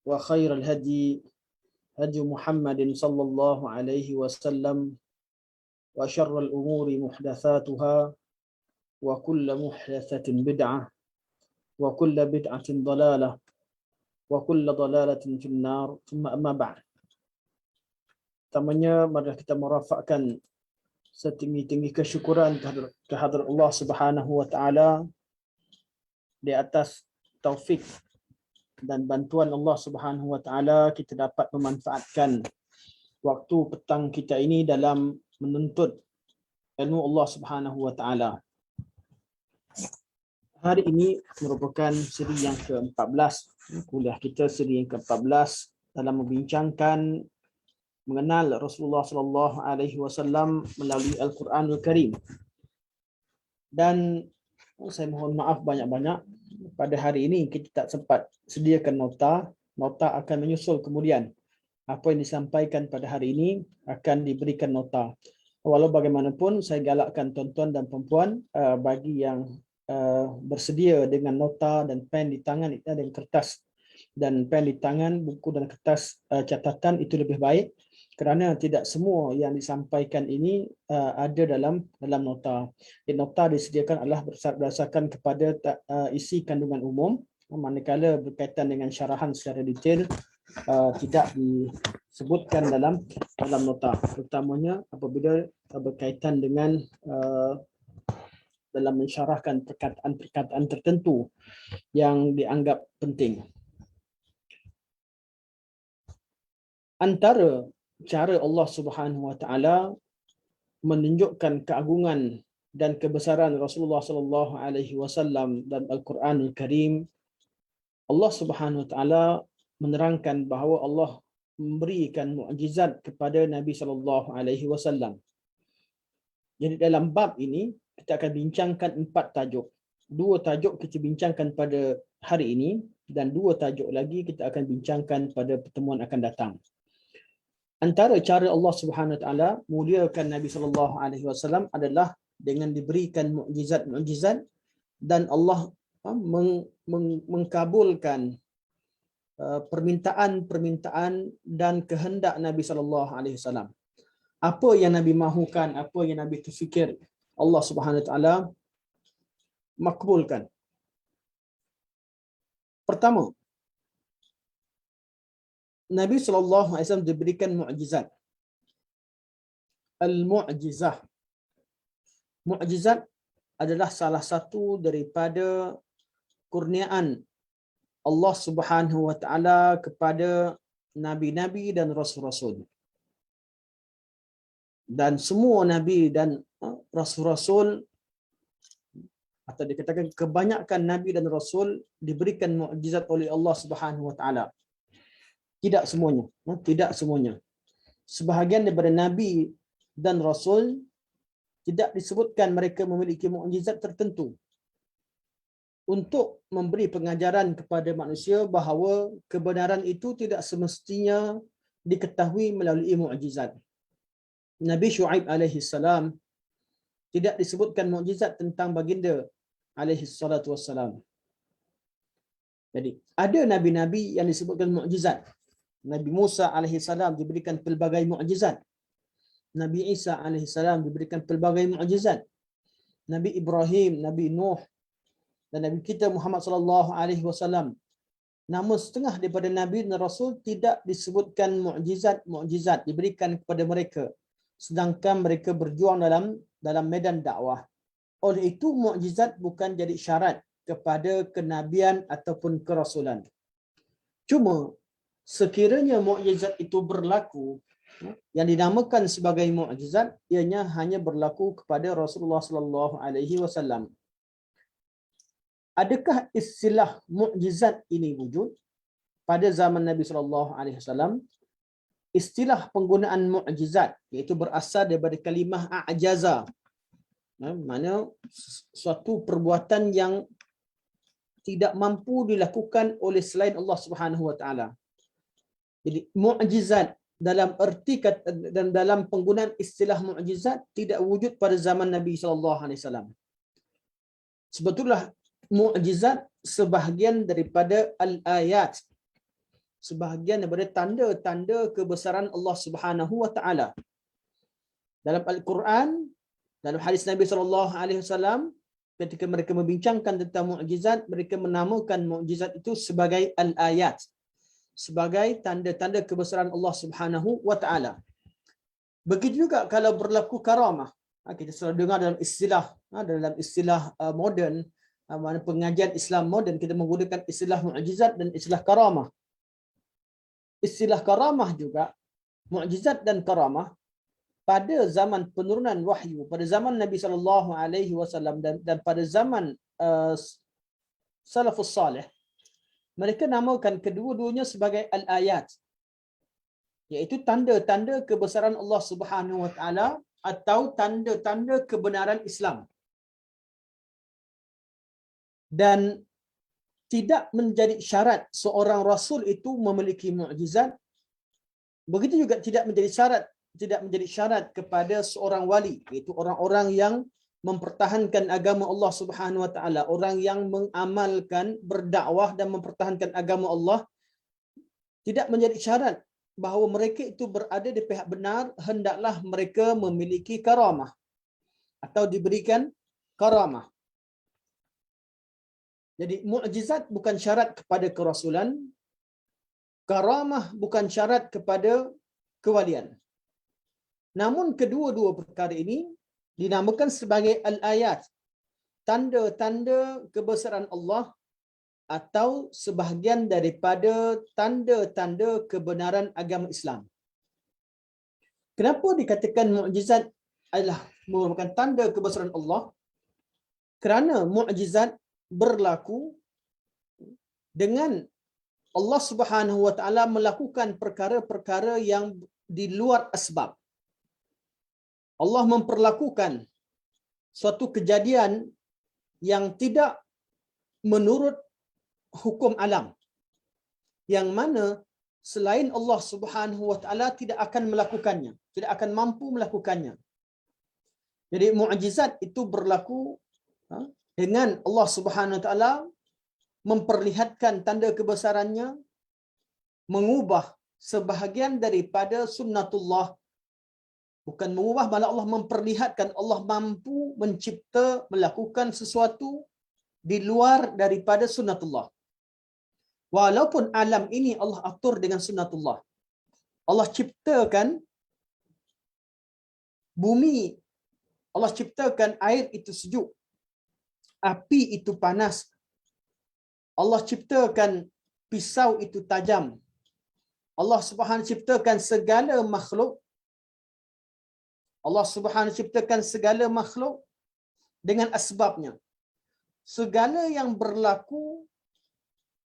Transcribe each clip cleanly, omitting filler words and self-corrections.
وخير الهدي هدي محمد صلى الله عليه وسلم وشر الأمور محدثاتها وكل محدثة بدعة وكل بدعة ضلالة وكل ضلالة في النار ثم أما بعد. Pertamanya mari kita merafakkan setinggi-tinggi kesyukuran kehadrat Allah Subhanahu wa taala di atas taufik dan bantuan Allah Subhanahu wa taala kita dapat memanfaatkan waktu petang kita ini dalam menuntut ilmu Allah Subhanahu wa taala. Hari ini merupakan siri yang ke-14, kuliah kita siri yang ke-14 dalam membincangkan mengenal Rasulullah sallallahu alaihi wasallam melalui Al-Quranul Karim. Dan saya mohon maaf banyak-banyak, pada hari ini kita tak sempat sediakan nota akan menyusul kemudian. Apa yang disampaikan pada hari ini akan diberikan nota. Walau bagaimanapun saya galakkan tuan-tuan dan puan-puan bagi yang bersedia dengan nota dan pen di tangan, dan kertas dan pen di tangan, buku dan kertas catatan itu lebih baik, kerana tidak semua yang disampaikan ini ada dalam nota. Nota disediakan adalah berdasarkan kepada isi kandungan umum, manakala berkaitan dengan syarahan secara detail tidak disebutkan dalam nota, terutamanya apabila berkaitan dengan dalam mensyarahkan perkataan-perkataan tertentu yang dianggap penting. Antara cara Allah Subhanahu wa taala menunjukkan keagungan dan kebesaran Rasulullah sallallahu alaihi wasallam dan Al-Quranul Karim, Allah Subhanahu wa taala menerangkan bahawa Allah memberikan mukjizat kepada Nabi sallallahu alaihi wasallam. Jadi dalam bab ini kita akan bincangkan 4 tajuk. 2 tajuk kita bincangkan pada hari ini dan 2 tajuk lagi kita akan bincangkan pada pertemuan akan datang. Antara cara Allah Subhanahu wa taala muliakan Nabi sallallahu alaihi wasallam adalah dengan diberikan mukjizat-mukjizat dan Allah mengkabulkan permintaan-permintaan dan kehendak Nabi sallallahu alaihi wasallam. Apa yang Nabi mahukan, apa yang Nabi terfikir, Allah Subhanahu wa taala makbulkan. Pertama, Nabi sallallahu alaihi wasallam diberikan mukjizat. Al-mu'jizah. Mukjizat adalah salah satu daripada kurniaan Allah Subhanahu wa taala kepada nabi-nabi dan rasul-rasul. Dan semua nabi dan rasul-rasul, atau dikatakan kebanyakan nabi dan rasul diberikan mukjizat oleh Allah Subhanahu wa taala. Tidak semuanya, tidak semuanya. Sebahagian daripada nabi dan rasul tidak disebutkan mereka memiliki mukjizat tertentu untuk memberi pengajaran kepada manusia bahawa kebenaran itu tidak semestinya diketahui melalui mukjizat. Nabi Syuaib alaihi salam tidak disebutkan mukjizat tentang baginda alaihi salatu wassalam. Jadi ada nabi-nabi yang disebutkan mukjizat. Nabi Musa alaihi salam diberikan pelbagai mukjizat. Nabi Isa alaihi salam diberikan pelbagai mukjizat. Nabi Ibrahim, Nabi Nuh dan Nabi kita Muhammad sallallahu alaihi wasallam, namun setengah daripada nabi dan rasul tidak disebutkan mukjizat diberikan kepada mereka sedangkan mereka berjuang dalam medan dakwah. Oleh itu mukjizat bukan jadi syarat kepada kenabian ataupun kerasulan. Cuma sekiranya mukjizat itu berlaku, yang dinamakan sebagai mukjizat, ianya hanya berlaku kepada Rasulullah sallallahu alaihi wasallam. Adakah istilah mukjizat ini wujud pada zaman Nabi sallallahu alaihi wasallam? Istilah penggunaan mukjizat iaitu berasal daripada kalimah a'jaza. Mana suatu perbuatan yang tidak mampu dilakukan oleh selain Allah Subhanahu wa taala. Jadi mukjizat dalam erti dan dalam penggunaan istilah mukjizat tidak wujud pada zaman Nabi sallallahu alaihi wasallam. Sebetulnya mukjizat sebahagian daripada al-ayat sebahagian daripada tanda-tanda kebesaran Allah Subhanahu wa taala. Dalam Al-Quran, dalam hadis Nabi SAW, ketika mereka membincangkan tentang mukjizat, mereka menamakan mukjizat itu sebagai al-ayat, sebagai tanda-tanda kebesaran Allah Subhanahu wa taala. Begitu juga kalau berlaku karamah. Kita selalu dengar dalam istilah moden, mana pengajian Islam moden, kita menggunakan istilah mukjizat dan istilah karamah. Istilah karamah juga, mukjizat dan karamah, pada zaman penurunan wahyu, pada zaman Nabi SAW dan pada zaman salafus salih, mereka namakan kedua-duanya sebagai al-ayat, iaitu tanda-tanda kebesaran Allah Subhanahu wa taala atau tanda-tanda kebenaran Islam. Dan tidak menjadi syarat seorang rasul itu memiliki mukjizat. Begitu juga tidak menjadi syarat kepada seorang wali, iaitu orang-orang yang mempertahankan agama Allah Subhanahu wa taala, orang yang mengamalkan, berdakwah dan mempertahankan agama Allah, tidak menjadi syarat bahawa mereka itu berada di pihak benar, hendaklah mereka memiliki karamah atau diberikan karamah. Jadi mukjizat bukan syarat kepada kerasulan, karamah bukan syarat kepada kewalian. Namun kedua-dua perkara ini dinamakan sebagai al-ayat, tanda-tanda kebesaran Allah atau sebahagian daripada tanda-tanda kebenaran agama Islam. Kenapa dikatakan mukjizat adalah merupakan tanda kebesaran Allah? Kerana mukjizat berlaku dengan Allah Subhanahu wa taala melakukan perkara-perkara yang di luar asbab. Allah memperlakukan suatu kejadian yang tidak menurut hukum alam, yang mana selain Allah Subhanahu wa taala tidak akan melakukannya, tidak akan mampu melakukannya. Jadi mukjizat itu berlaku dengan Allah Subhanahu wa taala memperlihatkan tanda kebesarannya, mengubah sebahagian daripada sunnatullah. Bukan mengubah, malah Allah memperlihatkan Allah mampu mencipta, melakukan sesuatu di luar daripada sunnatullah. Walaupun alam ini Allah atur dengan sunnatullah. Allah ciptakan bumi, Allah ciptakan air itu sejuk, api itu panas. Allah ciptakan pisau itu tajam. Allah Subhanahu ciptakan segala makhluk. Allah Subhanahu ciptakan segala makhluk dengan asbabnya. Segala yang berlaku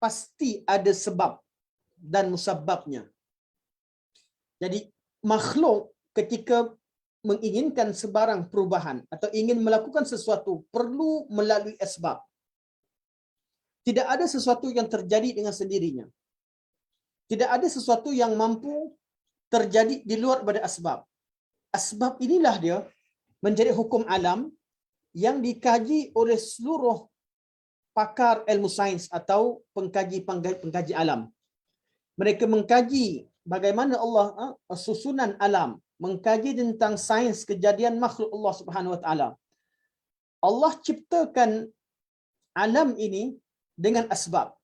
pasti ada sebab dan musabbabnya. Jadi makhluk ketika menginginkan sebarang perubahan atau ingin melakukan sesuatu perlu melalui asbab. Tidak ada sesuatu yang terjadi dengan sendirinya. Tidak ada sesuatu yang mampu terjadi di luar daripada asbab. Asbab inilah dia menjadi hukum alam yang dikaji oleh seluruh pakar ilmu sains atau pengkaji alam. Mereka mengkaji bagaimana Allah susunan alam, mengkaji tentang sains kejadian makhluk Allah Subhanahu wa taala. Allah ciptakan alam ini dengan asbab.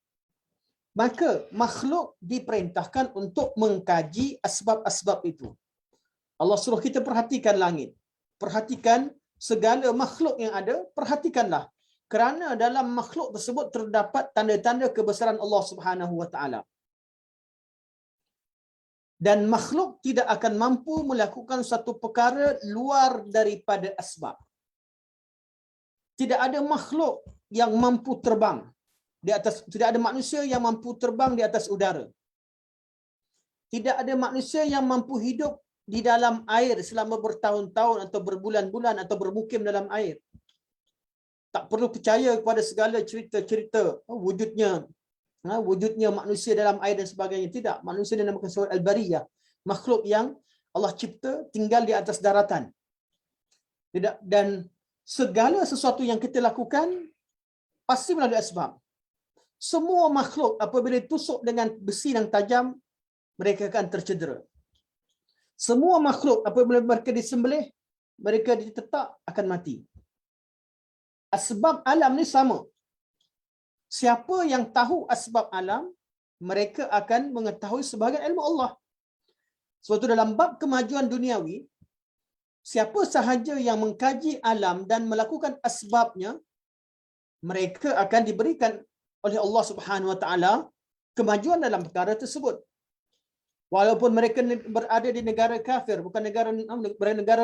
Maka makhluk diperintahkan untuk mengkaji asbab-asbab itu. Allah suruh kita perhatikan langit. Perhatikan segala makhluk yang ada, perhatikanlah. Kerana dalam makhluk tersebut terdapat tanda-tanda kebesaran Allah Subhanahu wa taala. Dan makhluk tidak akan mampu melakukan satu perkara luar daripada asbab. Tidak ada makhluk yang mampu terbang di atas, tidak ada manusia yang mampu terbang di atas udara. Tidak ada manusia yang mampu hidup di dalam air selama bertahun-tahun atau berbulan-bulan atau bermukim dalam air. Tak perlu percaya kepada segala cerita-cerita wujudnya manusia dalam air dan sebagainya. Tidak, manusia dinamakan sebagai al-bariyah, makhluk yang Allah cipta tinggal di atas daratan. Tidak, dan segala sesuatu yang kita lakukan pasti melalui asbab. Semua makhluk apabila ditusuk dengan besi yang tajam, mereka akan tercedera. Semua makhluk apabila mereka disembelih, mereka ditetak akan mati. Asbab alam ni sama. Siapa yang tahu asbab alam, mereka akan mengetahui sebahagian ilmu Allah. Sebab itu dalam bab kemajuan duniawi, siapa sahaja yang mengkaji alam dan melakukan asbabnya, mereka akan diberikan oleh Allah Subhanahu Wa Taala kemajuan dalam perkara tersebut. Walaupun mereka berada di negara kafir, bukan negara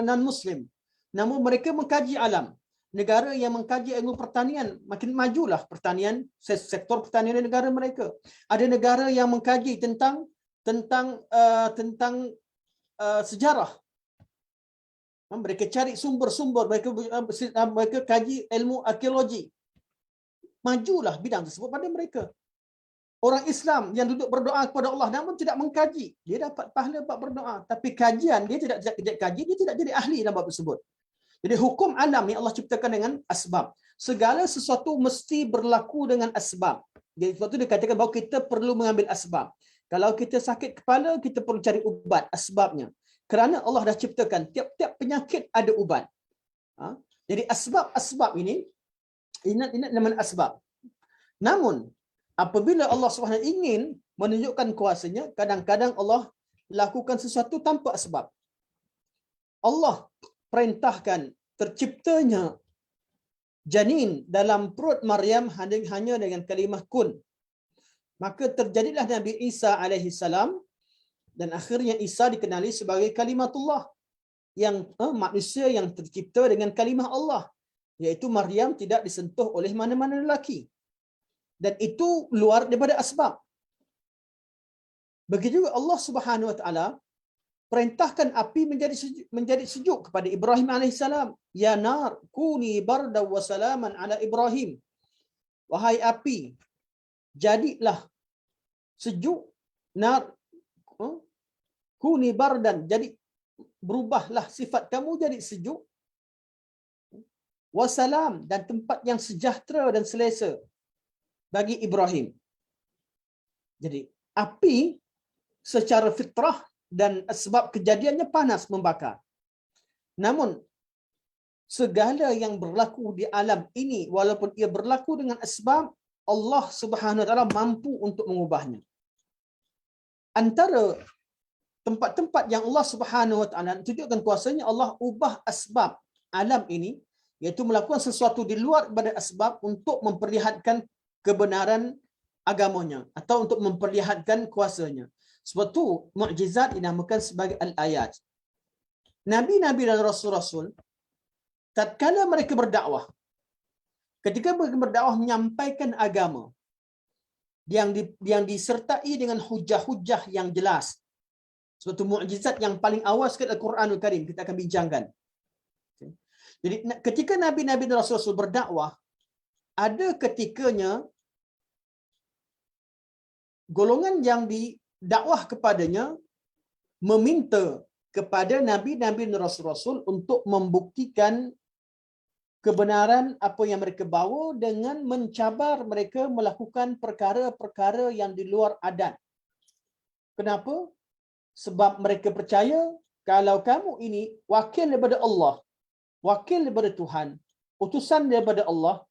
non-Muslim, namun mereka mengkaji alam. Negara yang mengkaji ilmu pertanian, makin majulah pertanian, sektor pertanian di negara mereka. Ada negara yang mengkaji tentang sejarah. Mereka cari sumber-sumber, mereka kaji ilmu arkeologi. Majulah bidang tersebut pada mereka. Orang Islam yang duduk berdoa kepada Allah namun tidak mengkaji, dia dapat pahala bab berdoa, tapi kajian dia tidak kaji, dia tidak jadi ahli dalam bab tersebut. Jadi hukum alam ni Allah ciptakan dengan asbab. Segala sesuatu mesti berlaku dengan asbab. Jadi sebab tu dia katakan bahawa kita perlu mengambil asbab. Kalau kita sakit kepala, kita perlu cari ubat asbabnya. Kerana Allah dah ciptakan tiap-tiap penyakit ada ubat. Jadi asbab ini ingat nama asbab. Namun apabila Allah SWT ingin menunjukkan kuasanya, kadang-kadang Allah lakukan sesuatu tanpa sebab. Allah perintahkan terciptanya janin dalam perut Maryam hanya dengan kalimah kun. Maka terjadilah Nabi Isa alaihi salam dan akhirnya Isa dikenali sebagai kalimatullah, yang manusia yang tercipta dengan kalimah Allah, iaitu Maryam tidak disentuh oleh mana-mana lelaki. Dan itu luar daripada asbab. Begitu juga Allah Subhanahu Wa Taala perintahkan api menjadi sejuk kepada Ibrahim alaihissalam. Ya nar, kuni barda wa salaman ala Ibrahim. Wahai api, jadilah sejuk. Nar, kuni bardan, jadi berubahlah sifat kamu jadi sejuk. Wasalam, dan tempat yang sejahtera dan selesa bagi Ibrahim. Jadi api secara fitrah dan sebab kejadiannya panas membakar. Namun segala yang berlaku di alam ini, walaupun ia berlaku dengan asbab, Allah Subhanahu Wa Taala mampu untuk mengubahnya. Antara tempat-tempat yang Allah Subhanahu Wa Taala tunjukkan kuasanya, Allah ubah asbab alam ini, iaitu melakukan sesuatu di luar daripada asbab untuk memperlihatkan kebenaran agamanya atau untuk memperlihatkan kuasanya. Sebab tu mukjizat dinamakan sebagai al-ayat. Nabi-nabi dan rasul-rasul, tatkala mereka berdakwah, ketika mereka berdakwah menyampaikan agama yang disertai dengan hujah-hujah yang jelas. Sebab tu mukjizat yang paling awal sekali Al-Quranul Karim kita akan bincangkan. Jadi ketika nabi-nabi dan rasul-rasul berdakwah, ada ketikanya golongan yang didakwah kepadanya meminta kepada nabi-nabi dan rasul-rasul untuk membuktikan kebenaran apa yang mereka bawa dengan mencabar mereka melakukan perkara-perkara yang di luar adat. Kenapa? Sebab mereka percaya kalau kamu ini wakil daripada Allah, wakil daripada Tuhan, utusan daripada Allah,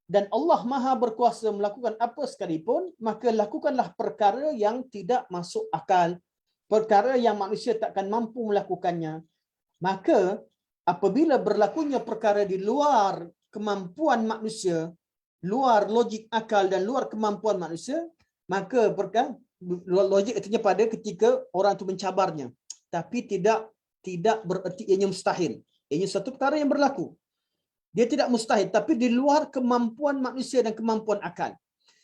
dan Allah Maha berkuasa melakukan apa sekalipun, maka lakukanlah perkara yang tidak masuk akal, perkara yang manusia takkan mampu melakukannya. Maka apabila berlakunya perkara di luar kemampuan manusia, luar logik akal dan luar kemampuan manusia, maka logik artinya pada ketika orang itu mencabarnya, tapi tidak bererti ianya mustahil. Ianya satu perkara yang berlaku. Dia tidak mustahil, tapi di luar kemampuan manusia dan kemampuan akal.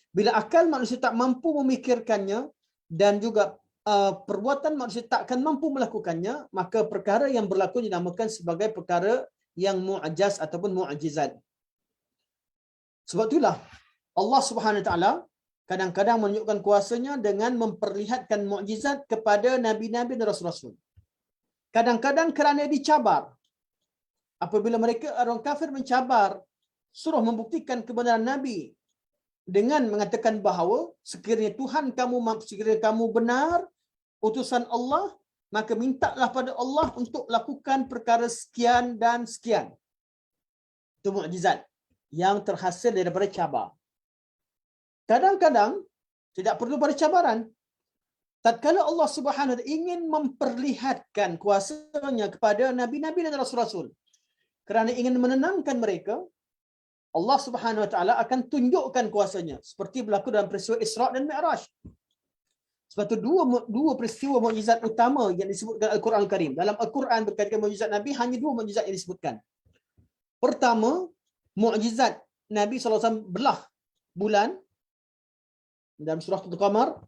Bila akal manusia tak mampu memikirkannya dan juga perbuatan manusia takkan mampu melakukannya, maka perkara yang berlaku dinamakan sebagai perkara yang mu'jaz ataupun mu'jizat. Sebab itulah Allah Subhanahu Wa Taala kadang-kadang menunjukkan kuasanya dengan memperlihatkan mukjizat kepada nabi-nabi dan rasul-rasul. Kadang-kadang kerana dicabar. Apabila mereka orang kafir mencabar, suruh membuktikan kebenaran Nabi, dengan mengatakan bahawa sekiranya Tuhan kamu, sekiranya kamu benar utusan Allah, maka mintalah pada Allah untuk lakukan perkara sekian dan sekian. Itu mukjizat yang terhasil daripada cabar. Kadang-kadang tidak perlu pada cabaran. Tatkala Allah Subhanahu wa taala ingin memperlihatkan kuasanya kepada nabi-nabi dan rasul-rasul, kerana ingin menenangkan mereka, Allah Subhanahu wa taala akan tunjukkan kuasanya seperti berlaku dalam peristiwa Isra dan Mi'raj. Sebab itu dua peristiwa mukjizat utama yang disebutkan Al-Quran Al-Karim. Dalam Al-Quran berkaitan mukjizat Nabi, hanya dua mukjizat yang disebutkan. Pertama, mukjizat Nabi SAW belah bulan dalam surah Al-Qamar,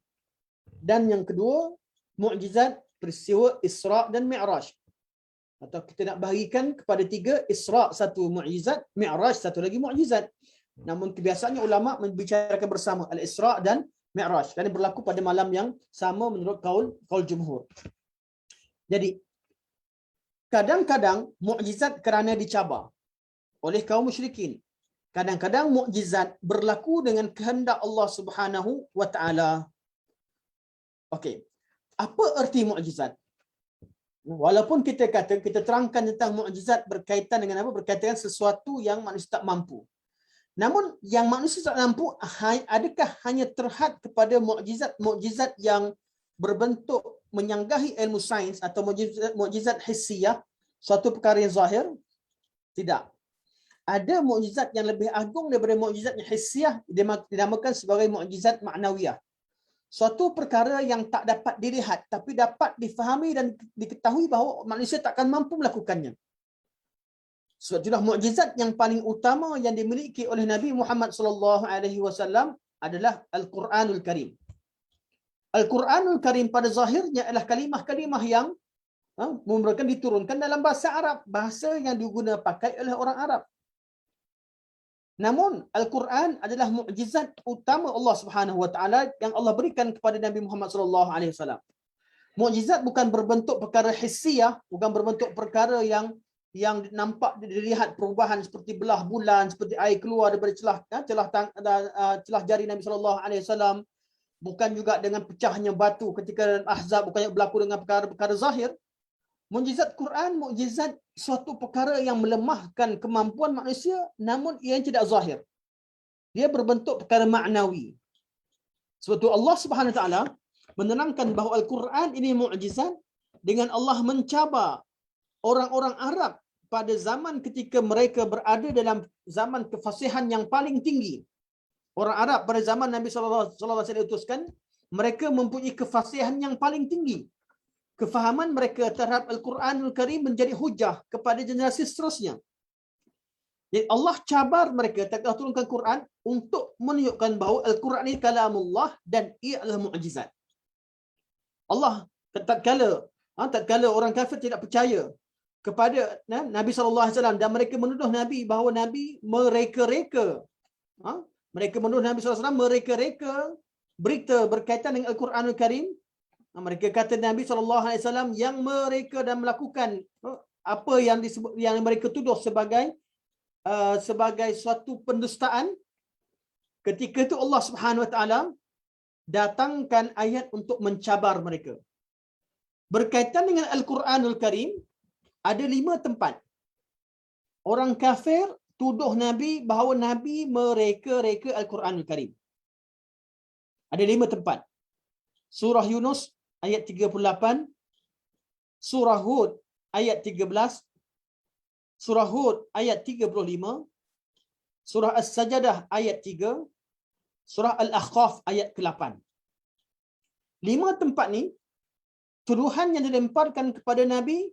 dan yang kedua mukjizat peristiwa Isra dan Mi'raj. Atau kita nak bahagikan kepada tiga: Isra satu mukjizat, Mi'raj satu lagi mukjizat. Namun kebiasaannya ulama membicarakan bersama Al-Isra dan Mi'raj, kerana berlaku pada malam yang sama menurut kaul jumhur. Jadi kadang-kadang mukjizat kerana dicabar oleh kaum musyrikin. Kadang-kadang mukjizat berlaku dengan kehendak Allah Subhanahu wa taala. Okey. Apa erti mukjizat? Walaupun kita kata, kita terangkan tentang mukjizat berkaitan dengan apa? Berkaitan dengan sesuatu yang manusia tak mampu. Namun yang manusia tak mampu, adakah hanya terhad kepada mukjizat yang berbentuk menyanggahi ilmu sains atau mukjizat hissiyah, suatu perkara yang zahir? Tidak. Ada mukjizat yang lebih agung daripada mukjizat yang hissiyah, dinamakan sebagai mukjizat ma'nawiyah. Suatu perkara yang tak dapat dilihat tapi dapat difahami dan diketahui bahawa manusia takkan mampu melakukannya. Sebab itulah mukjizat yang paling utama yang dimiliki oleh Nabi Muhammad sallallahu alaihi wasallam adalah Al-Quranul Karim. Al-Quranul Karim pada zahirnya adalah kalimah-kalimah yang merupakan diturunkan dalam bahasa Arab, bahasa yang digunakan pakai oleh orang Arab. Namun Al-Quran adalah mukjizat utama Allah Subhanahu wa taala yang Allah berikan kepada Nabi Muhammad sallallahu alaihi wasallam. Mukjizat bukan berbentuk perkara hissiyah, bukan berbentuk perkara yang nampak dilihat perubahan seperti belah bulan, seperti air keluar daripada celah jari Nabi sallallahu alaihi wasallam, bukan juga dengan pecahnya batu ketika Ahzab, bukannya berlaku dengan perkara-perkara zahir. Mukjizat Quran, mukjizat suatu perkara yang melemahkan kemampuan manusia, namun ia tidak zahir. Dia berbentuk perkara maknawi. Sebab itu Allah Subhanahu Wa Taala menerangkan bahawa Al-Quran ini mukjizat dengan Allah mencabar orang-orang Arab pada zaman ketika mereka berada dalam zaman kefasihan yang paling tinggi. Orang Arab pada zaman Nabi sallallahu alaihi wasallam diutuskan, mereka mempunyai kefasihan yang paling tinggi. Kefahaman mereka terhadap Al-Quranul Karim menjadi hujah kepada generasi seterusnya. Jadi Allah cabar mereka tatkala turunkan Quran untuk menunjukkan bahawa Al-Quran ini kalamullah dan ia adalah mukjizat. Allah tatkala orang kafir tidak percaya kepada Nabi sallallahu alaihi wasallam dan mereka menuduh Nabi bahawa Nabi mereka-reka. Mereka menuduh Nabi sallallahu alaihi wasallam mereka-reka berita berkaitan dengan Al-Quranul Karim. Mereka kata Nabi SAW yang mereka dan melakukan apa yang disebut, yang mereka tuduh sebagai suatu pendustaan. Ketika itu Allah Subhanahu Wa Taala datangkan ayat untuk mencabar mereka. Berkaitan dengan Al-Quranul Karim, ada 5 tempat orang kafir tuduh Nabi bahawa Nabi mereka-reka Al-Quranul Karim. Ada 5 tempat. Surah Yunus ayat 38, Surah Hud ayat 13, Surah Hud ayat 35, Surah As-Sajadah ayat 3, Surah Al-Ahqaf ayat ke-8. 5 tempat ni, tuduhan yang dilemparkan kepada Nabi,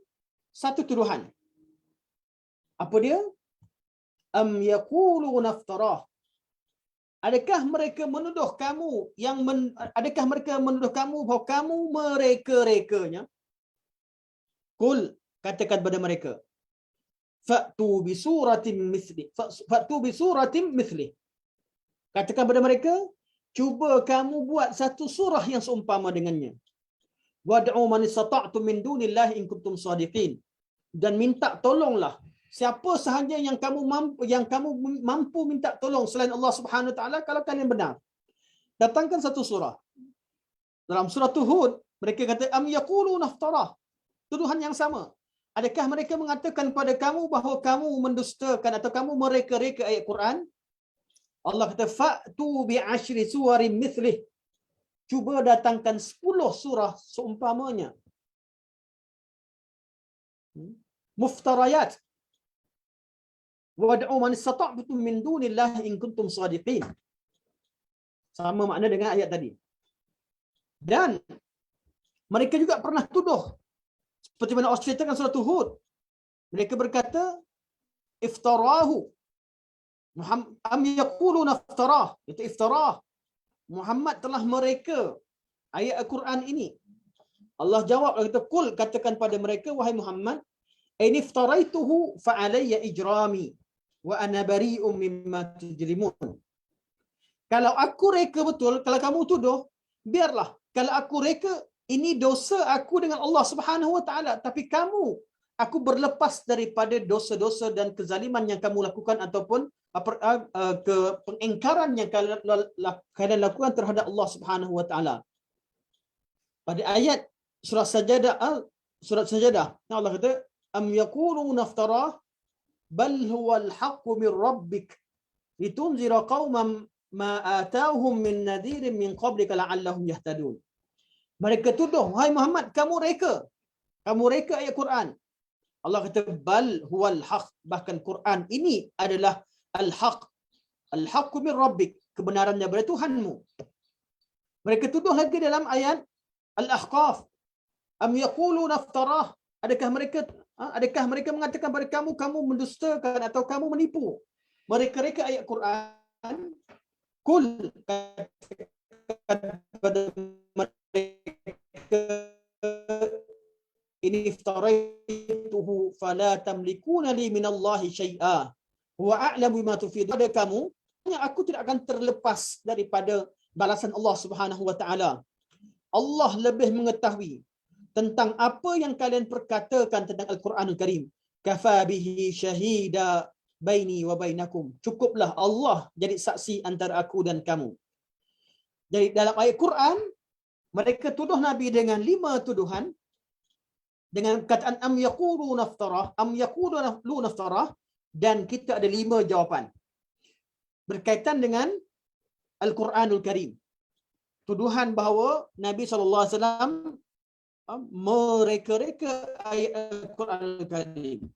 satu tuduhan. Apa dia? Am yaqulu naftarah. Adakah mereka menuduh kamu adakah mereka menuduh kamu bahawa kamu mereka-rekanya? Qul, katakan kepada mereka, fa'tu bi suratin mithli. Katakan kepada mereka, cuba kamu buat satu surah yang seumpama dengannya. Wad'u man istata'tum min dunillahi in kuntum shadiqin. Dan minta tolonglah siapa sahaja yang kamu mampu minta tolong selain Allah Subhanahu Wa Taala kalau kalian benar. Datangkan satu surah. Dalam surah Hud, mereka kata am yaquluna iftarah. Tuduhan yang sama. Adakah mereka mengatakan pada kamu bahawa kamu mendustakan atau kamu mereka-reka ayat Quran? Allah kata fa'tu bi asyri suwarin mithlih. Cuba datangkan 10 surah seumpamanya. Muftarayat. Wad'u man istata'tum min dunillahi in kuntum shadiqin. Sama makna dengan ayat tadi. Dan mereka juga pernah tuduh seperti mana Allah ceritakan surah Hud. Mereka berkata iftarahu. Am yaquluna iftarah. Itu iftarah. Muhammad telah mereka ayat Al-Quran ini. Allah jawab, kata kul, katakan pada mereka, wahai Muhammad, in iftaraituhu fa alayya ijrami wa ana bari'um mimma tujrimun. Kalau aku reka betul, kalau kamu tuduh, biarlah. Kalau aku reka, ini dosa aku dengan Allah Subhanahu Wa Taala, tapi aku berlepas daripada dosa-dosa dan kezaliman yang kamu lakukan ataupun ke pengingkaran yang kalian lakukan terhadap Allah Subhanahu Wa Taala. Pada ayat surah Sajadah, Allah kata am yaquluna iftarah bal huwal haqqu min rabbik litunzira qauman ma atahum min nadhirin min qablika la'allahum yahtadun. Mereka tuduh, wahai Muhammad, kamu reka ayat Quran. Allah kata bal huwal haq, bahkan Quran ini adalah al-haq. Al-haqqu min rabbik, kebenarannya dari Tuhanmu. Mereka tuduh lagi dalam ayat Al-Ahqaf, am yaquluna iftarah, adakah mereka mengatakan pada kamu mendustakan atau kamu menipu mereka ayat Quran? Kul, katakan pada mereka in iftaraituhu fala tamlikuna li minallahi syai'a wa a'lamu bima tufidu. Pada kamu, aku tidak akan terlepas daripada balasan Allah Subhanahu Wa Taala. Allah lebih mengetahui tentang apa yang kalian perkatakan tentang Al-Quranul Karim. Kafa bihi syahida baini wa bainakum. Cukuplah Allah jadi saksi antara aku dan kamu. Jadi dalam ayat Quran, mereka tuduh Nabi dengan 5 tuduhan. Dengan kataan am yaquluna iftarah, dan kita ada 5 jawapan berkaitan dengan Al-Quranul Karim. Tuduhan bahawa Nabi SAW mereka-reka ayat Al-Quranul Karim.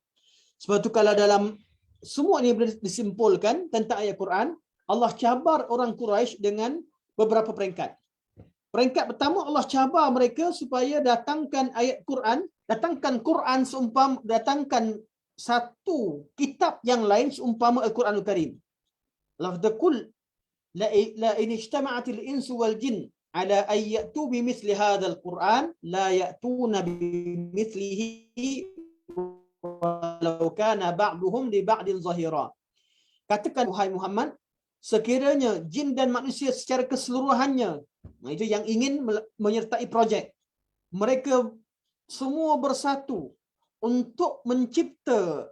Sebab itu kalau dalam semua ini boleh disimpulkan tentang ayat Quran, Allah cabar orang Quraisy dengan beberapa peringkat. Peringkat pertama, Allah cabar mereka supaya datangkan ayat Quran, datangkan satu kitab yang lain seumpama Al-Quranul Karim. Allah kata kul la in ijtama'atil insu wal jin ala an ya'tu bimithli hadzal Quran la ya'tuna bimithlihi walau kana ba'duhum li ba'din zahira. Katakan wahai Muhammad, sekiranya jin dan manusia secara keseluruhannya, itu yang ingin menyertai projek, mereka semua bersatu untuk mencipta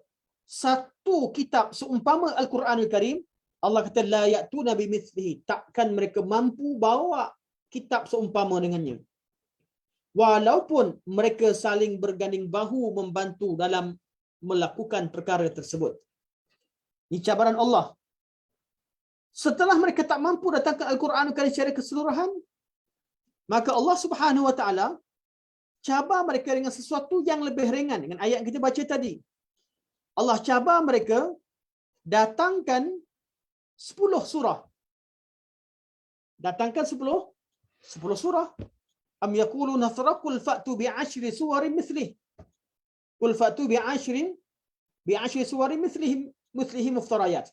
satu kitab seumpama Al-Quranul Karim, Allah kata la ya'tuna bimithlihi, takkan mereka mampu bawa kitab seumpama dengannya. Walaupun mereka saling berganding bahu membantu dalam melakukan perkara tersebut. Ini cabaran Allah. Setelah mereka tak mampu datangkan Al-Quranul Karim secara keseluruhan, maka Allah Subhanahu Wa Taala cabar mereka dengan sesuatu yang lebih ringan, dengan ayat yang kita baca tadi. Allah cabar mereka datangkan 10 surah. Datangkan 10 surah. Am yaquluna iftaraqul fa'tu bi'ashri suwarin mithlih. Qul fa'tu bi'ashri suwarin mithlihi muftarayat.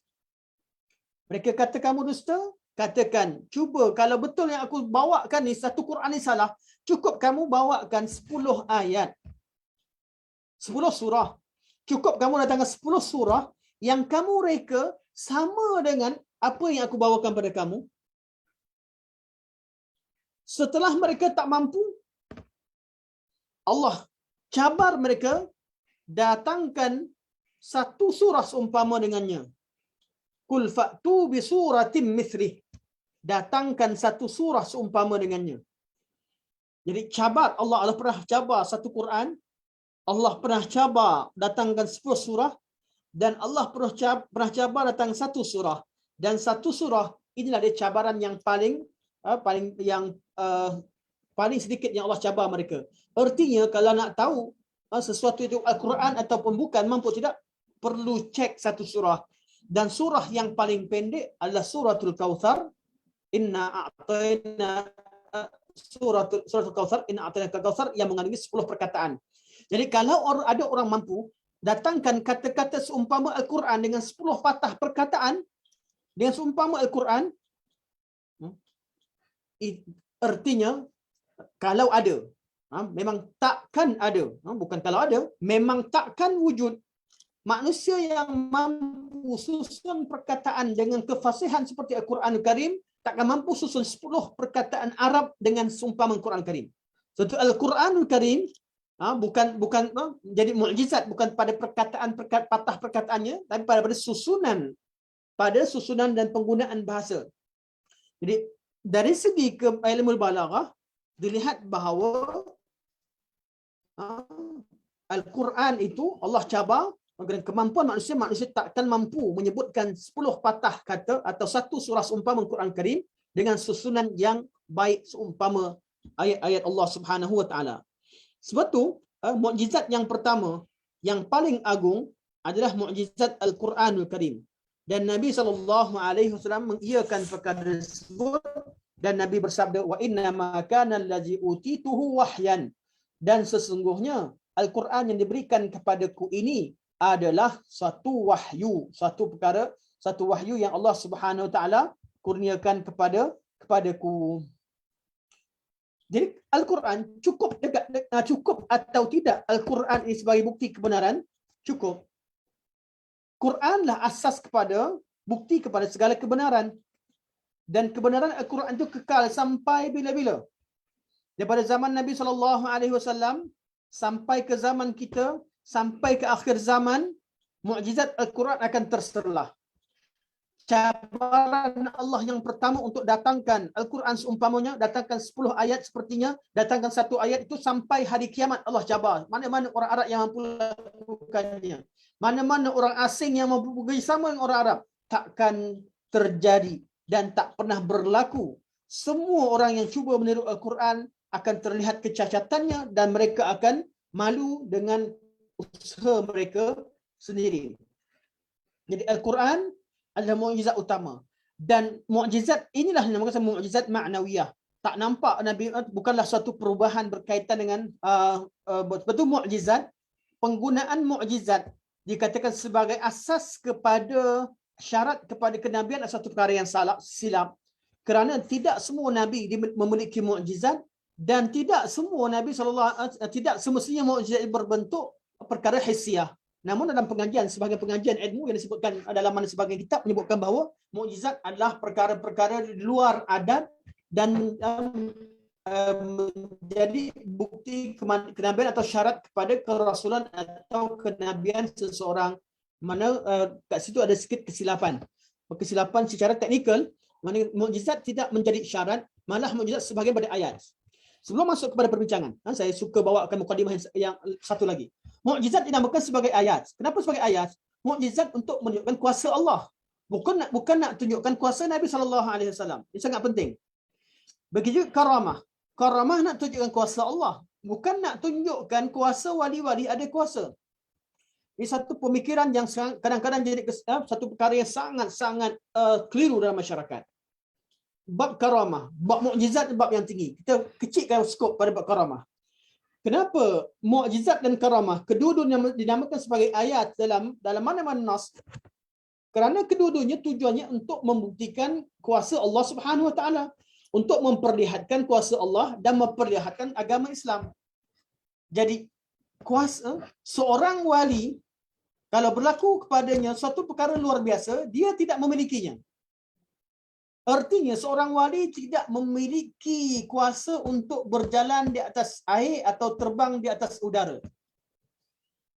Mereka kata kamu dusta, katakan cuba kalau betul yang aku bawakan ni satu Quran ni salah, cukup kamu bawakan 10 ayat. 10 surah. Cukup kamu datangkan 10 surah yang kamu reka sama dengan apa yang aku bawakan pada kamu. Setelah mereka tak mampu, Allah cabar mereka, datangkan satu surah seumpama dengannya. Qul fa'tu bi suratim mithlih. Datangkan satu surah seumpama dengannya. Jadi cabar Allah pernah cabar satu Quran, Allah pernah cabar datangkan 10 surah, dan Allah pernah cabar datang satu surah. Dan satu surah inilah dia cabaran yang paling sedikit yang Allah cabar mereka. Artinya kalau nak tahu sesuatu itu Al-Quran ataupun bukan, mampu tidak, perlu cek satu surah. Dan surah yang paling pendek adalah suratul Kautsar. Inna a'tayna suratul Kautsar, inna a'tayna Kautsar, yang mengandungi 10 perkataan. Jadi kalau ada orang mampu datangkan kata-kata seumpama Al-Quran dengan 10 patah perkataan, dengan seumpama Al-Quran, artinya kalau ada, memang takkan ada, bukan kalau ada, memang takkan wujud manusia yang mampu susun perkataan dengan kefasihan seperti Al-Quranul Karim, takkan mampu susun 10 perkataan Arab dengan seumpama Al-Quran Karim. Sebab Al-Quranul Karim bukan jadi mukjizat bukan pada patah perkataannya, tapi pada susunan dan penggunaan bahasa. Jadi dari segi ilmu balaghah dilihat bahawa Al-Quran itu Allah cabar dengan kemampuan manusia takkan mampu menyebutkan 10 patah kata atau satu surah seumpama Al-Quran Karim dengan susunan yang baik seumpama ayat-ayat Allah Subhanahu wa taala. Sebab tu mukjizat yang pertama yang paling agung adalah mukjizat Al-Quranul Karim. Dan Nabi SAW mengiyakan perkara tersebut, dan Nabi bersabda, wa inna ma kana allazi utituhu wahyan, dan sesungguhnya Al-Quran yang diberikan kepadaku ini adalah satu wahyu, satu wahyu yang Allah Subhanahu wa taala kurniakan kepadaku. Jadi Al-Quran cukup atau tidak Al-Quran ini sebagai bukti kebenaran? Cukup. Quranlah asas kepada bukti kepada segala kebenaran. Dan kebenaran Al-Quran itu kekal sampai bila-bila. Daripada zaman Nabi SAW sampai ke zaman kita, sampai ke akhir zaman, mukjizat Al-Quran akan terserlah. Cabaran Allah yang pertama untuk datangkan Al-Quran seumpamanya, datangkan 10 ayat sepertinya, datangkan satu ayat itu sampai hari kiamat Allah cabar. Mana-mana orang Arab yang mampu lakukannya, mana-mana orang asing yang mampu bekerjasama dengan orang Arab, takkan terjadi dan tak pernah berlaku. Semua orang yang cuba meniru Al-Quran akan terlihat kecacatannya dan mereka akan malu dengan usaha mereka sendiri. Jadi Al-Quran adalah mukjizat utama, dan mukjizat inilah yang dinamakan mukjizat ma'nawiyah. Tak nampak Nabi, bukanlah suatu perubahan berkaitan dengan betul mukjizat. Penggunaan mukjizat dikatakan sebagai asas kepada syarat kepada kenabian adalah satu perkara yang silap, kerana tidak semua nabi memiliki mukjizat, dan tidak semua nabi tidak semestinya mukjizat berbentuk perkara hisiah. Namun dalam sebagai pengajian ilmu yang disebutkan dalam mana sebagai kitab menyebutkan bahawa mukjizat adalah perkara-perkara di luar adat dan menjadi bukti kenabian atau syarat kepada kerasulan atau kenabian seseorang. Mana kat situ ada sikit kesilapan secara teknikal, mana mukjizat tidak menjadi syarat, malah mukjizat sebagai pada ayat. Sebelum masuk kepada perbincangan, saya suka bawakan mukadimah yang satu lagi. Mukjizat dinamakan sebagai ayat. Kenapa sebagai ayat? Mukjizat untuk menunjukkan kuasa Allah. Bukan nak tunjukkan kuasa Nabi SAW. Ini sangat penting. Begitu karamah. Karamah nak tunjukkan kuasa Allah. Bukan nak tunjukkan kuasa wali-wali ada kuasa. Ini satu pemikiran yang kadang-kadang jadi satu perkara yang sangat-sangat keliru dalam masyarakat. Bab karamah, bab mukjizat, bab yang tinggi. Kita kecilkan skop pada bab karamah. Kenapa mukjizat dan karamah kedua-duanya dinamakan sebagai ayat dalam mana-mana nas? Kerana kedua-duanya tujuannya untuk membuktikan kuasa Allah Subhanahu Wa Taala, untuk memperlihatkan kuasa Allah dan memperlihatkan agama Islam. Jadi kuasa seorang wali, kalau berlaku kepadanya suatu perkara luar biasa, dia tidak memilikinya. Artinya seorang wali tidak memiliki kuasa untuk berjalan di atas air atau terbang di atas udara.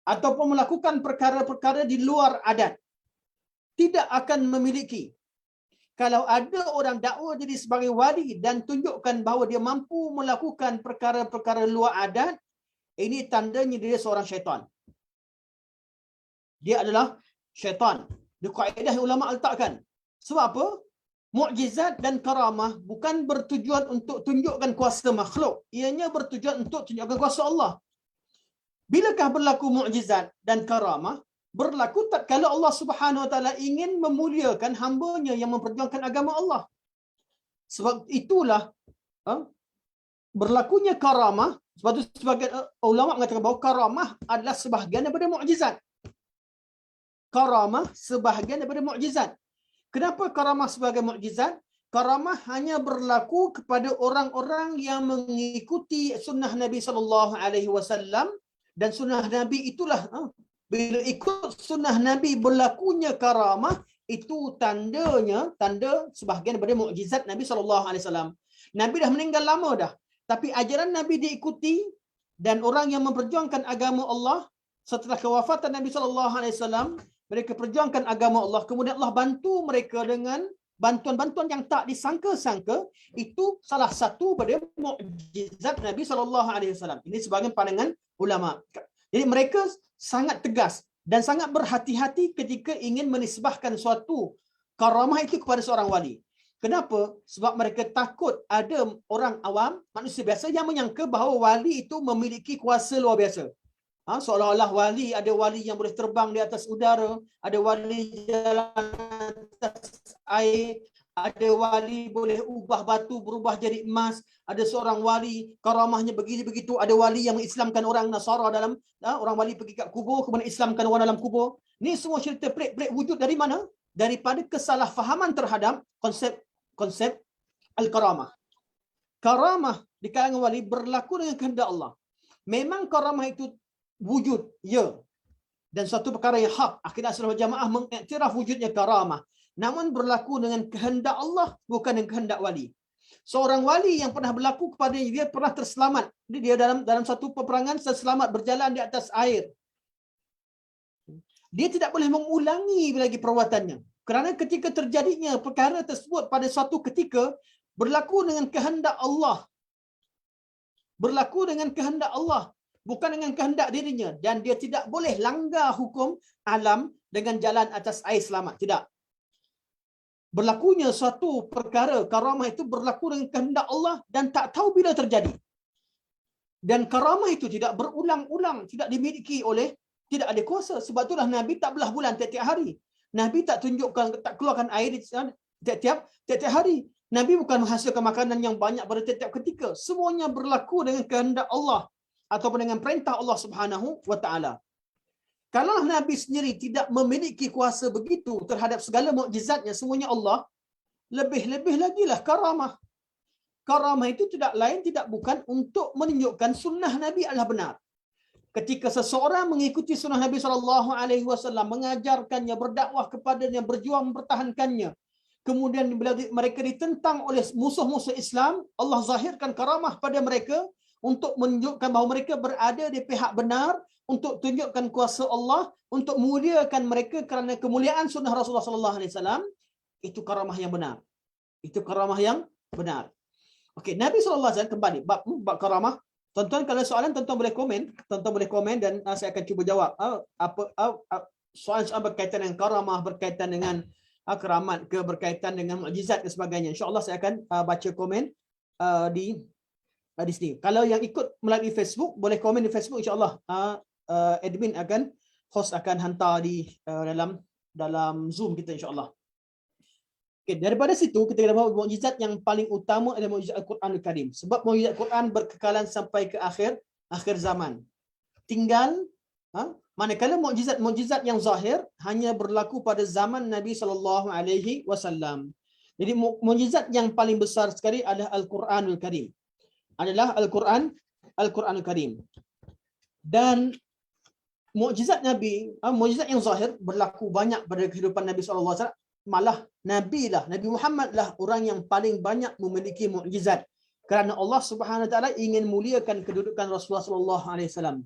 ataupun melakukan perkara-perkara di luar adat tidak akan memiliki. Kalau ada orang dakwa diri sebagai wali dan tunjukkan bahawa dia mampu melakukan perkara-perkara luar adat, ini tandanya dia seorang syaitan. Dia adalah syaitan. Di kaedah ulama letakkan. Sebab apa? Mukjizat dan karamah bukan bertujuan untuk tunjukkan kuasa makhluk. Ianya bertujuan untuk tunjukkan kuasa Allah. Bilakah berlaku mukjizat dan karamah? Berlaku tatkala Allah Subhanahu Wa Taala ingin memuliakan hamba-Nya yang memperjuangkan agama Allah. Sebab itulah berlakunya karamah. Sebab itu sebagian ulama mengatakan bahawa karamah adalah sebahagian daripada mukjizat. Karamah sebahagian daripada mukjizat. Kenapa karamah sebagai mukjizat? Karamah hanya berlaku kepada orang-orang yang mengikuti sunnah Nabi sallallahu alaihi wasallam, dan sunnah Nabi itulah bila ikut sunnah Nabi berlakunya karamah, itu tanda sebahagian daripada mukjizat Nabi sallallahu alaihi wasallam. Nabi dah meninggal lama dah, tapi ajaran Nabi diikuti dan orang yang memperjuangkan agama Allah setelah kewafatan Nabi sallallahu alaihi wasallam, mereka perjuangkan agama Allah, kemudian Allah bantu mereka dengan bantuan-bantuan yang tak disangka-sangka. Itu salah satu pada mukjizat Nabi sallallahu alaihi wasallam. Ini sebahagian pandangan ulama. Jadi mereka sangat tegas dan sangat berhati-hati ketika ingin menisbahkan suatu karamah itu kepada seorang wali. Kenapa? Sebab mereka takut ada orang awam, manusia biasa yang menyangka bahawa wali itu memiliki kuasa luar biasa. Seolah-olah wali, ada wali yang boleh terbang di atas udara, ada wali jalan atas air, ada wali boleh ubah batu berubah jadi emas, ada seorang wali karamahnya begitu-begitu, ada wali yang mengislamkan orang Nasara dalam orang wali pergi kat kubur kemudian islamkan orang dalam kubur. Ni semua cerita pelik-pelik wujud dari mana? Daripada kesalahfahaman terhadap konsep al-karamah. Karamah di kalangan wali berlaku dengan kehendak Allah. Memang karamah itu wujud, ya. Dan suatu perkara yang hak. Akidah Ahlussunnah wal Jamaah mengiktiraf wujudnya karamah. Namun berlaku dengan kehendak Allah, bukan dengan kehendak wali. Seorang wali yang pernah berlaku kepadanya, dia pernah terselamat. Dia dalam satu peperangan terselamat berjalan di atas air. Dia tidak boleh mengulangi lagi perbuatannya. Kerana ketika terjadinya perkara tersebut pada suatu ketika, berlaku dengan kehendak Allah. Berlaku dengan kehendak Allah, bukan dengan kehendak dirinya. Dan dia tidak boleh langgar hukum alam dengan jalan atas air selamat. Tidak. Berlakunya suatu perkara, karamah itu berlaku dengan kehendak Allah dan tak tahu bila terjadi. Dan karamah itu tidak berulang-ulang, tidak dimiliki oleh, tidak ada kuasa. Sebab itulah Nabi tak belah bulan tiap-tiap hari. Nabi tak tunjukkan, tak keluarkan air tiap-tiap hari. Nabi bukan menghasilkan makanan yang banyak pada tiap-tiap ketika. Semuanya berlaku dengan kehendak Allah ataupun dengan perintah Allah Subhanahu wa taala. Kalau Nabi sendiri tidak memiliki kuasa begitu terhadap segala mukjizatnya, semuanya Allah, lebih-lebih lagilah karamah. Karamah itu tidak lain, tidak bukan untuk menunjukkan sunnah Nabi adalah benar. Ketika seseorang mengikuti sunnah Nabi SAW, mengajarkannya, berdakwah kepadanya, berjuang mempertahankannya, kemudian bila mereka ditentang oleh musuh-musuh Islam, Allah zahirkan karamah pada mereka untuk menunjukkan bahawa mereka berada di pihak benar, untuk tunjukkan kuasa Allah, untuk muliakan mereka kerana kemuliaan sunnah Rasulullah SAW. Itu karamah yang benar. Itu karamah yang benar. Okey, Nabi SAW kembali bab karamah. Tuan-tuan kalau soalan tuan-tuan boleh komen dan saya akan cuba jawab. Soalan-soalan berkaitan dengan karamah, berkaitan dengan keramat ke, berkaitan dengan mukjizat dan sebagainya. InsyaAllah saya akan baca komen di sini. Kalau yang ikut melalui Facebook, boleh komen di Facebook, insyaAllah admin host akan hantar di dalam Zoom kita, insyaAllah. Okay, daripada situ kita kena bawa mukjizat yang paling utama adalah mukjizat Al-Quran Al-Karim. Sebab mukjizat Al-Quran berkekalan sampai ke akhir zaman. Tinggal manakala mukjizat yang zahir hanya berlaku pada zaman Nabi SAW. Jadi mukjizat yang paling besar sekali adalah Al-Quranul Karim. Al-Quranul Karim. Dan mukjizat Nabi, mukjizat yang zahir berlaku banyak pada kehidupan Nabi SAW. Malah Nabi Muhammad lah orang yang paling banyak memiliki mukjizat. Kerana Allah Subhanahu Wa Taala ingin muliakan kedudukan Rasulullah SAW.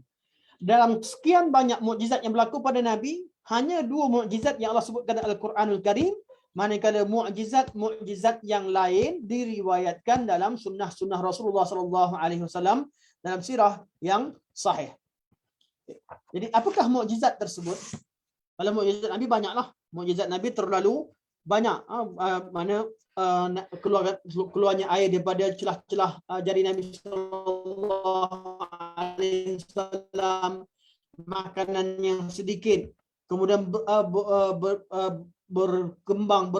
Dalam sekian banyak mukjizat yang berlaku pada Nabi, hanya 2 mukjizat yang Allah sebutkan dalam Al-Quranul Karim, manakala mukjizat yang lain diriwayatkan dalam sunnah Rasulullah sallallahu alaihi wasallam dalam sirah yang sahih. Jadi apakah mukjizat tersebut? Kalau mukjizat Nabi banyaklah. Mukjizat Nabi terlalu banyak. Mana keluarnya air daripada celah-celah jari Nabi sallallahu alaihi wasallam, makanan yang sedikit, kemudian berkembang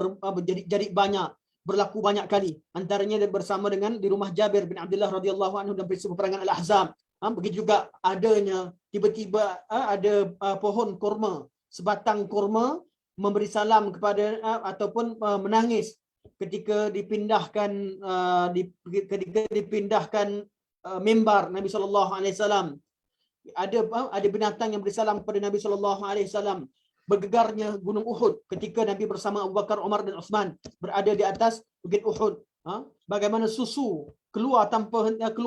jadi banyak, berlaku banyak kali. Antaranya bersama dengan di rumah Jabir bin Abdullah radhiyallahu anhu dan peristiwa peperangan Al-Ahzab. Begitu juga adanya tiba-tiba ada pohon kurma, sebatang kurma memberi salam kepada ataupun menangis ketika dipindahkan mimbar Nabi sallallahu alaihi wasallam. Ada binatang yang beri salam kepada Nabi sallallahu alaihi wasallam. Bergegarnya gunung Uhud ketika Nabi bersama Abu Bakar, Umar dan Uthman berada di atas bukit Uhud. Bagaimana susu keluar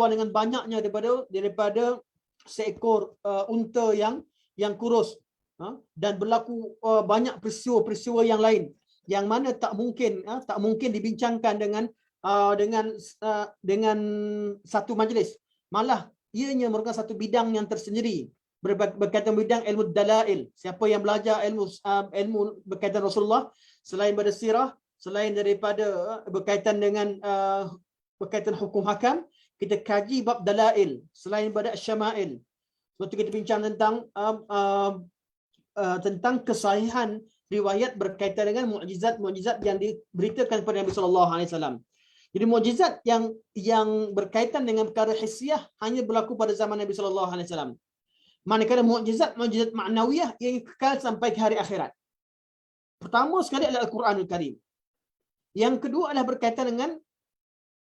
dengan banyaknya daripada seekor unta yang kurus. Dan berlaku banyak peristiwa yang lain yang mana tak mungkin dibincangkan dengan satu majlis. Malah ianya merupakan satu bidang yang tersendiri, berkaitan bidang ilmu dalail. Siapa yang belajar ilmu berkaitan Rasulullah selain pada sirah, selain daripada berkaitan dengan berkaitan hukum hakam, kita kaji bab dalail selain pada syama'il. Sebab tu kita bincang tentang kesahihan riwayat berkaitan dengan mukjizat yang diberitakan kepada Nabi sallallahu alaihi wasallam. Jadi mukjizat yang berkaitan dengan perkara hissiyah hanya berlaku pada zaman Nabi sallallahu alaihi wasallam. Manakala mukjizat maknawiyah yang kekal sampai ke hari akhirat. Pertama sekali adalah Al-Quranul Karim. Yang kedua adalah berkaitan dengan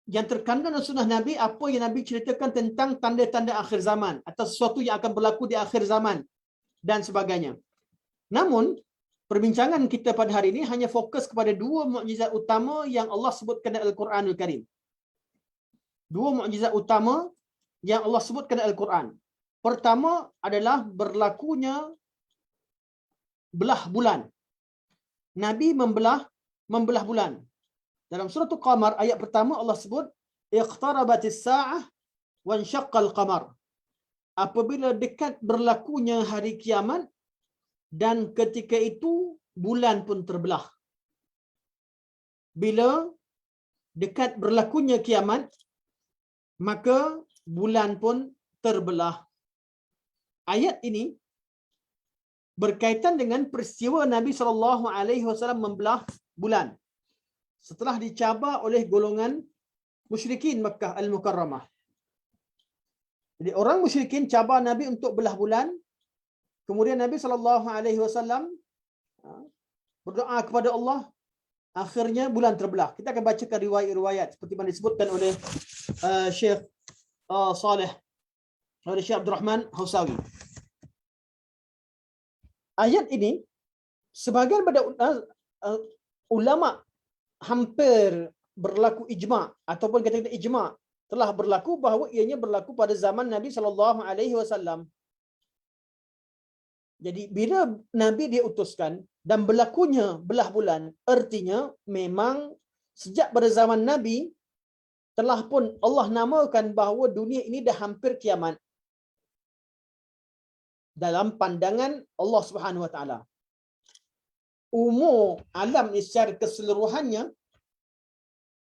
yang terkandung dalam sunnah Nabi, apa yang Nabi ceritakan tentang tanda-tanda akhir zaman atau sesuatu yang akan berlaku di akhir zaman dan sebagainya. Namun perbincangan kita pada hari ini hanya fokus kepada 2 mukjizat utama yang Allah sebutkan dalam Al-Quranul Karim. 2 mukjizat utama yang Allah sebutkan dalam Al-Quran. Pertama adalah berlakunya belah bulan. Nabi membelah bulan. Dalam surah Al-Qamar ayat pertama Allah sebut iqtarabatis sa'ah wa insyaqqal qamar. Apabila dekat berlakunya hari kiamat dan ketika itu bulan pun terbelah. Bila dekat berlakunya kiamat, maka bulan pun terbelah. Ayat ini berkaitan dengan peristiwa Nabi sallallahu alaihi wasallam membelah bulan setelah dicabar oleh golongan musyrikin Makkah Al-Mukarramah. Jadi orang musyrikin cabar Nabi untuk belah bulan. Kemudian Nabi sallallahu alaihi wasallam berdoa kepada Allah, akhirnya bulan terbelah. Kita akan bacakan riwayat-riwayat seperti yang disebutkan oleh Syekh Saleh, oleh Syekh Abdul Rahman Hausawi. Ayat ini sebahagian pada ulama hampir berlaku ijma' ataupun kata-kata ijma' telah berlaku bahawa ianya berlaku pada zaman Nabi sallallahu alaihi wasallam. Jadi bila Nabi diutuskan dan berlakunya belah bulan, artinya memang sejak pada zaman Nabi telah pun Allah namakan bahawa dunia ini dah hampir kiamat. Dalam pandangan Allah Subhanahu wa taala. Umur alam ni secara keseluruhannya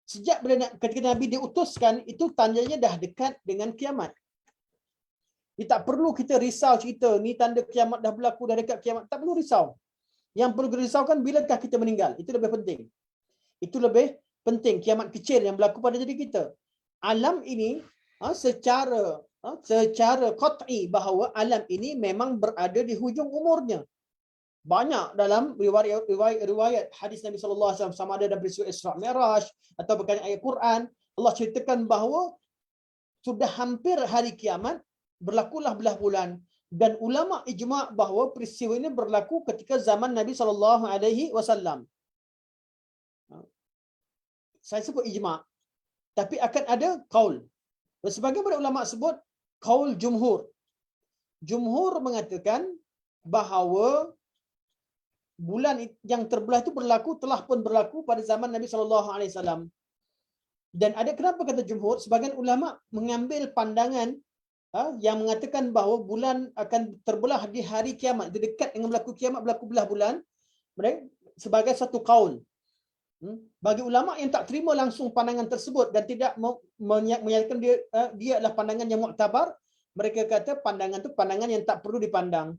sejak ketika Nabi diutuskan itu tandanya dah dekat dengan kiamat. Dia tak perlu kita risau cerita ni tanda kiamat dah berlaku, dah dekat kiamat. Tak perlu risau. Yang perlu risaukan bilakah kita meninggal. Itu lebih penting. Itu lebih penting. Kiamat kecil yang berlaku pada diri kita. Alam ini secara qat'i bahawa alam ini memang berada di hujung umurnya. Banyak dalam riwayat hadis Nabi sallallahu alaihi wasallam sama ada dalam peristiwa Isra Mi'raj atau berkaitan ayat Quran, Allah ceritakan bahawa sudah hampir hari kiamat, berlakulah belah bulan, dan ulama ijma' bahawa peristiwa ini berlaku ketika zaman Nabi sallallahu alaihi wasallam. Saya sebut ijma', tapi akan ada qaul. Sebagian para ulama sebut qaul jumhur. Jumhur mengatakan bahawa bulan yang terbelah itu telah pun berlaku pada zaman Nabi SAW. Dan ada kenapa kata jumhur? Sebagian ulama mengambil pandangan yang mengatakan bahawa bulan akan terbelah di hari kiamat, di dekat dengan berlaku kiamat, berlaku belah bulan, mereka sebagai satu kaul. Bagi ulama yang tak terima langsung pandangan tersebut dan tidak menyatakan dia adalah pandangan yang muktabar, mereka kata pandangan itu pandangan yang tak perlu dipandang.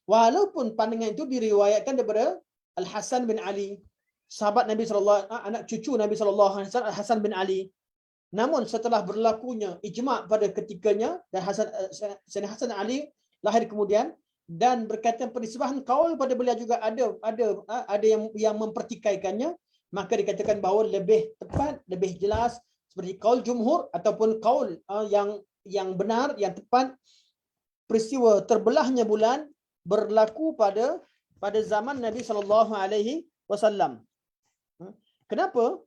Walaupun pandangan itu diriwayatkan daripada Al-Hasan bin Ali, sahabat Nabi anak cucu Nabi SAW, Al-Hasan bin Ali. Namun setelah berlakunya ijma' pada ketikanya dan Hasan Ali lahir kemudian dan berkaitan penisbahan kaul pada beliau juga ada yang mempertikaikannya, maka dikatakan bahawa lebih tepat, lebih jelas seperti kaul jumhur ataupun kaul yang benar, yang tepat, peristiwa terbelahnya bulan berlaku pada zaman Nabi SAW. Kenapa?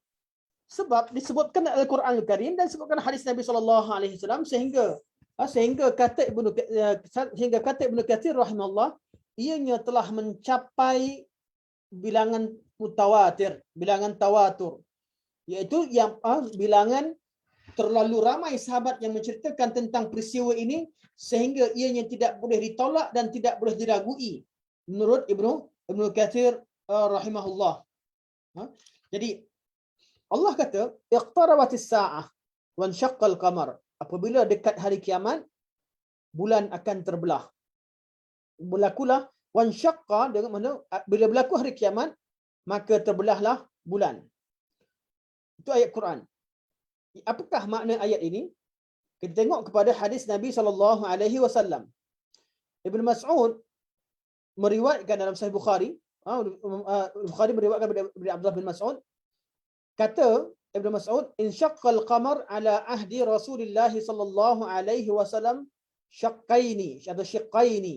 Sebab disebutkan dalam Al-Quran Al-Karim dan disebutkan hadis Nabi SAW sehingga kata Ibnu Katsir rahimahullah, ianya telah mencapai bilangan mutawatir, bilangan tawatur, iaitu yang bilangan terlalu ramai sahabat yang menceritakan tentang peristiwa ini sehingga ianya tidak boleh ditolak dan tidak boleh diragui menurut Ibnu Katsir rahimahullah. Jadi Allah kata iqtarabatis saah wa anshaqqal qamar, apabila dekat hari kiamat bulan akan terbelah. Berlakulah wa anshaqqa dengan mana bila berlaku hari kiamat maka terbelahlah bulan. Itu ayat Quran. Apakah makna ayat ini? Kita tengok kepada hadis Nabi SAW. Ibn Mas'ud meriwayatkan dalam Sahih Bukhari, Bukhari meriwayatkan dari Abdullah bin Mas'ud, kata Ibn Mas'ud, insyaqqal qamar ala ahdi Rasulullah sallallahu alaihi wasallam syaqqaini atau syiqqaini.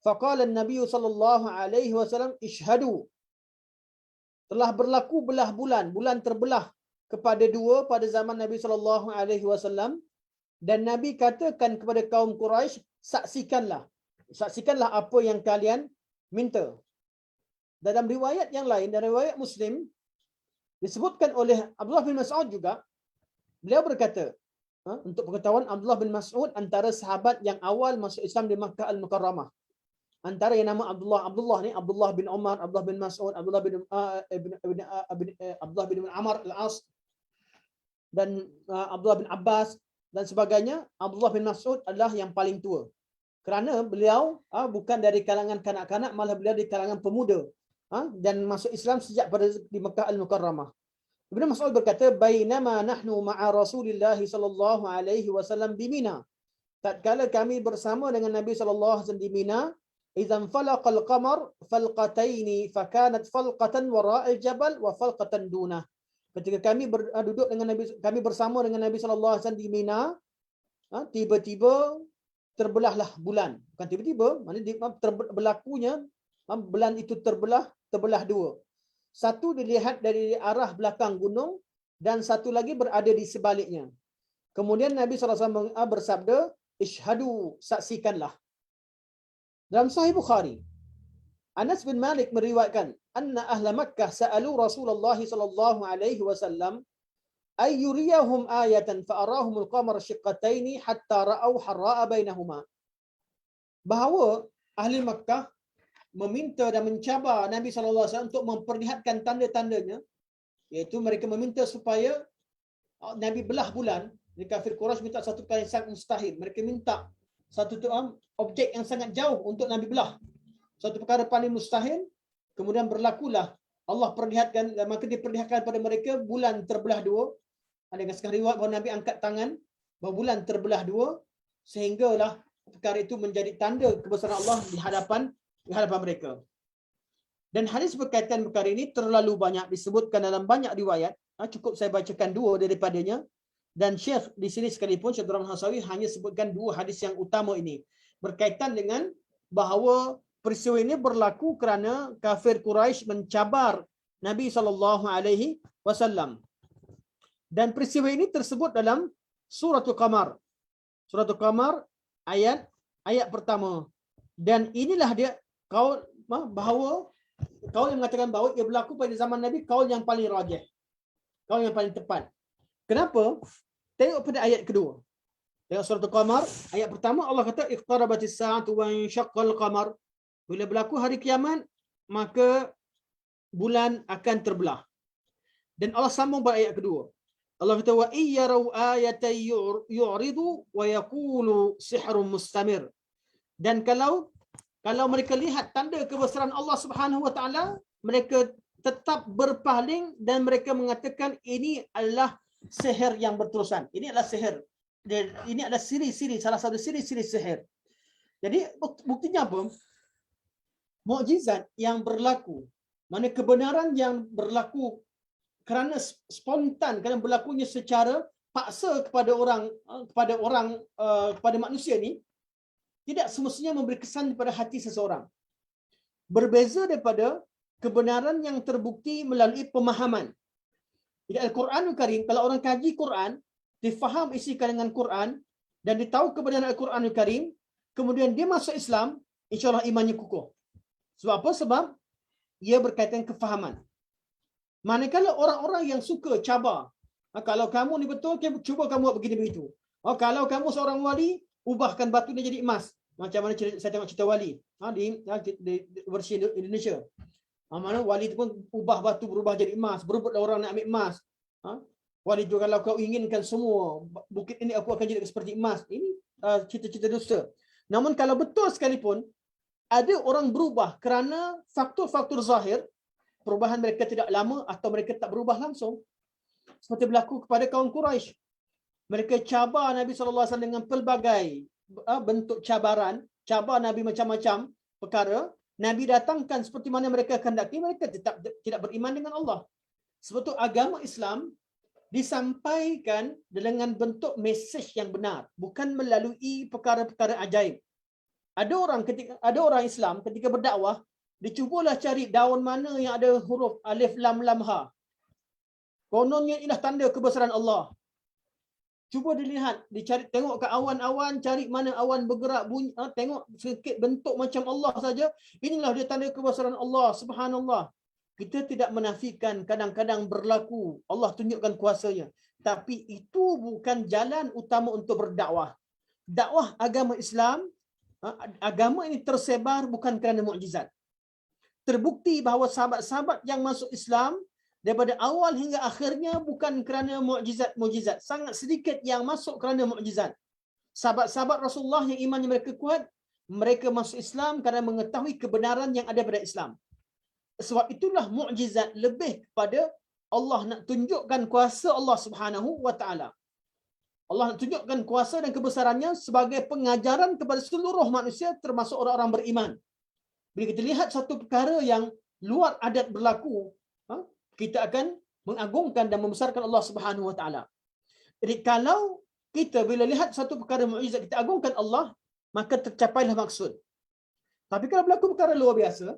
Faqala an-nabiy sallallahu alaihi wasallam ishhadu. Telah berlaku belah bulan terbelah kepada dua pada zaman Nabi sallallahu alaihi wasallam, dan Nabi katakan kepada kaum Quraisy, saksikanlah apa yang kalian minta. Dalam riwayat yang lain, dalam riwayat Muslim, disebutkan oleh Abdullah bin Mas'ud juga, beliau berkata, untuk pengetahuan, Abdullah bin Mas'ud antara sahabat yang awal masuk Islam di Makkah Al-Mukarramah. Antara yang nama Abdullah ni, Abdullah bin Umar, Abdullah bin Mas'ud, Abdullah bin Amr Al-As, dan Abdullah bin Abbas dan sebagainya. Abdullah bin Mas'ud adalah yang paling tua. Kerana beliau bukan dari kalangan kanak-kanak, malah beliau dari kalangan pemuda. Dan masuk Islam sejak pada di Makkah Al-Mukarramah. Ibnu Mas'ud berkata, bainama nahnu ma'a Rasulillah sallallahu alaihi wasallam di Mina. Tatkala kami bersama dengan Nabi sallallahu alaihi wasallam di Mina, idzan falaqal qamar falqataini fakanat falqatan wara'al jabal wa falqatan dunah. Ketika kami duduk dengan Nabi, kami bersama dengan Nabi sallallahu alaihi wasallam di Mina, tiba-tiba terbelahlah bulan. Bukan tiba-tiba, maknanya berlakunya bulan itu terbelah dua. Satu dilihat dari arah belakang gunung dan satu lagi berada di sebaliknya. Kemudian Nabi SAW bersabda, ishhadu, saksikanlah. Dalam Sahih Bukhari, Anas bin Malik meriwayatkan, anna ahla Makkah sa'alu Rasulullah sallallahu alaihi wasallam ay yuriyahum ayatan fa arahumul qamar shiqqataini hatta ra'au harra'a bainahuma. Bahawa ahli Makkah meminta dan mencabar Nabi SAW untuk memperlihatkan tanda-tandanya, iaitu mereka meminta supaya Nabi belah bulan. Di kafir Quraisy minta satu perkara yang sangat mustahil. Mereka minta satu objek yang sangat jauh untuk Nabi belah. Satu perkara paling mustahil. Kemudian berlakulah Allah perlihatkan, maka diperlihatkan pada mereka bulan terbelah dua. Ada yang sekali riwayat bahawa Nabi angkat tangan bahawa bulan terbelah dua, sehinggalah perkara itu menjadi tanda kebesaran Allah di hadapan mereka. Dan hadis berkaitan perkara ini terlalu banyak disebutkan dalam banyak riwayat. Cukup saya bacakan dua daripadanya. Dan Syekh di sini sekalipun, Syekh Abdul Rahman Hasawi hanya sebutkan dua hadis yang utama ini. Berkaitan dengan bahawa peristiwa ini berlaku kerana kafir Quraisy mencabar Nabi SAW. Dan peristiwa ini tersebut dalam Suratul Qamar. Suratul Qamar ayat ayat pertama. Dan inilah dia kaul bahawa kaul yang mengatakan bahawa ia berlaku pada zaman Nabi, kaul yang paling rajih. Kaul yang paling tepat. Kenapa? Tengok pada ayat kedua. Tengok surah Al-Qamar, ayat pertama Allah kata iqtarabatis sa'atu wa insyaqqal qamar. Bila berlaku hari kiamat, maka bulan akan terbelah. Dan Allah sambung pada ayat kedua. Allah kata wa iyyarau ayatan yu'ridu wa yaqulu sihrun mustamir. Dan kalau mereka lihat tanda kebesaran Allah Subhanahu wa taala, mereka tetap berpaling dan mereka mengatakan ini adalah sihir yang berterusan. Ini adalah sihir. Dan ini adalah siri-siri, salah satu siri-siri sihir. Jadi buktinya apa? Mukjizat yang berlaku, mana kebenaran yang berlaku kerana spontan, kerana berlakunya secara paksa kepada manusia ni, tidak semestinya memberi kesan pada hati seseorang. Berbeza daripada kebenaran yang terbukti melalui pemahaman. Jadi Al-Quranul Karim, kalau orang kaji Quran, difaham isi kandungan Quran dan ditahu kebenaran Al-Quranul Karim, kemudian dia masuk Islam, insya-Allah imannya kukuh. Sebab apa? Sebab ia berkaitan kefahaman. Manakala orang-orang yang suka cabar, kalau kamu ni betul, cuba kamu buat begini begitu. Kalau kamu seorang wali, ubahkan batu dia jadi emas. Macam mana saya tengok cerita wali di versi Indonesia. Mana wali tu pun ubah batu berubah jadi emas, berebutlah orang nak ambil emas. Wali juga kalau kau inginkan semua bukit ini aku akan jadi seperti emas. Ini cita-cita dusta. Namun kalau betul sekalipun ada orang berubah kerana faktor-faktor zahir, perubahan mereka tidak lama atau mereka tak berubah langsung. Seperti berlaku kepada kaum Quraisy. Mereka cabar Nabi SAW dengan pelbagai bentuk cabaran, cabar Nabi macam-macam perkara. Nabi datangkan seperti mana mereka kehendaki, mereka tetap tidak beriman dengan Allah. Sebab itu agama Islam disampaikan dengan bentuk mesej yang benar, bukan melalui perkara-perkara ajaib. Ada orang Islam ketika berdakwah, dicubalah cari daun mana yang ada huruf alif lam lam ha. Kononnya inilah tanda kebesaran Allah. Cuba dilihat, dicari, tengok ke awan-awan, cari mana awan bergerak bunyi, tengok sedikit bentuk macam Allah saja. Inilah dia tanda kebesaran Allah. Subhanallah. Kita tidak menafikan kadang-kadang berlaku Allah tunjukkan kuasanya, tapi itu bukan jalan utama untuk berdakwah. Dakwah agama Islam, agama ini tersebar bukan kerana mukjizat. Terbukti bahawa sahabat-sahabat yang masuk Islam daripada awal hingga akhirnya bukan kerana mukjizat. Sangat sedikit yang masuk kerana mukjizat. Sahabat-sahabat Rasulullah yang imannya mereka kuat, mereka masuk Islam kerana mengetahui kebenaran yang ada pada Islam. Sebab itulah mukjizat lebih kepada Allah nak tunjukkan kuasa Allah Subhanahu wa taala. Allah nak tunjukkan kuasa dan kebesarannya sebagai pengajaran kepada seluruh manusia termasuk orang-orang beriman. Bila kita lihat satu perkara yang luar adat berlaku, kita akan mengagungkan dan membesarkan Allah Subhanahu wa taala. Jadi kalau kita bila lihat satu perkara mukjizat kita agungkan Allah, maka tercapailah maksud. Tapi kalau berlaku perkara luar biasa,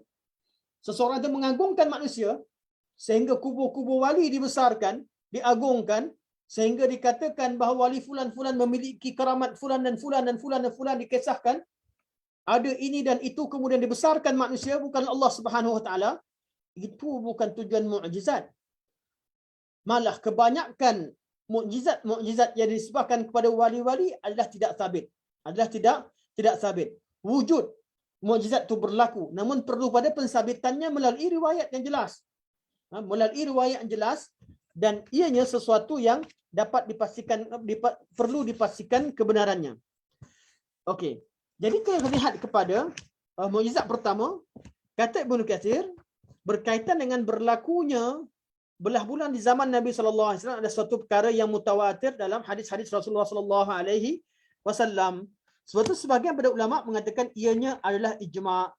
seseorang itu mengagungkan manusia sehingga kubur-kubur wali dibesarkan, diagungkan, sehingga dikatakan bahawa wali fulan-fulan memiliki keramat fulan dan fulan dan fulan dan fulan, dikisahkan ada ini dan itu, kemudian dibesarkan manusia bukan Allah Subhanahu wa taala. Itu bukan tujuan mukjizat. Malah kebanyakan mukjizat yang disebabkan kepada wali-wali adalah tidak sabit. Tidak sabit. Wujud mukjizat itu berlaku, namun perlu pada pensabitannya melalui riwayat yang jelas. Melalui riwayat yang jelas, dan ianya sesuatu yang dapat dipastikan, perlu dipastikan kebenarannya. Okey. Jadi kita lihat kepada mukjizat pertama, kata Ibnu Katsir, berkaitan dengan berlakunya belah bulan di zaman Nabi sallallahu alaihi wasallam ada suatu perkara yang mutawatir dalam hadis-hadis Rasulullah sallallahu alaihi wasallam. Sebab itu sebahagian pada ulama mengatakan ianya adalah ijma'.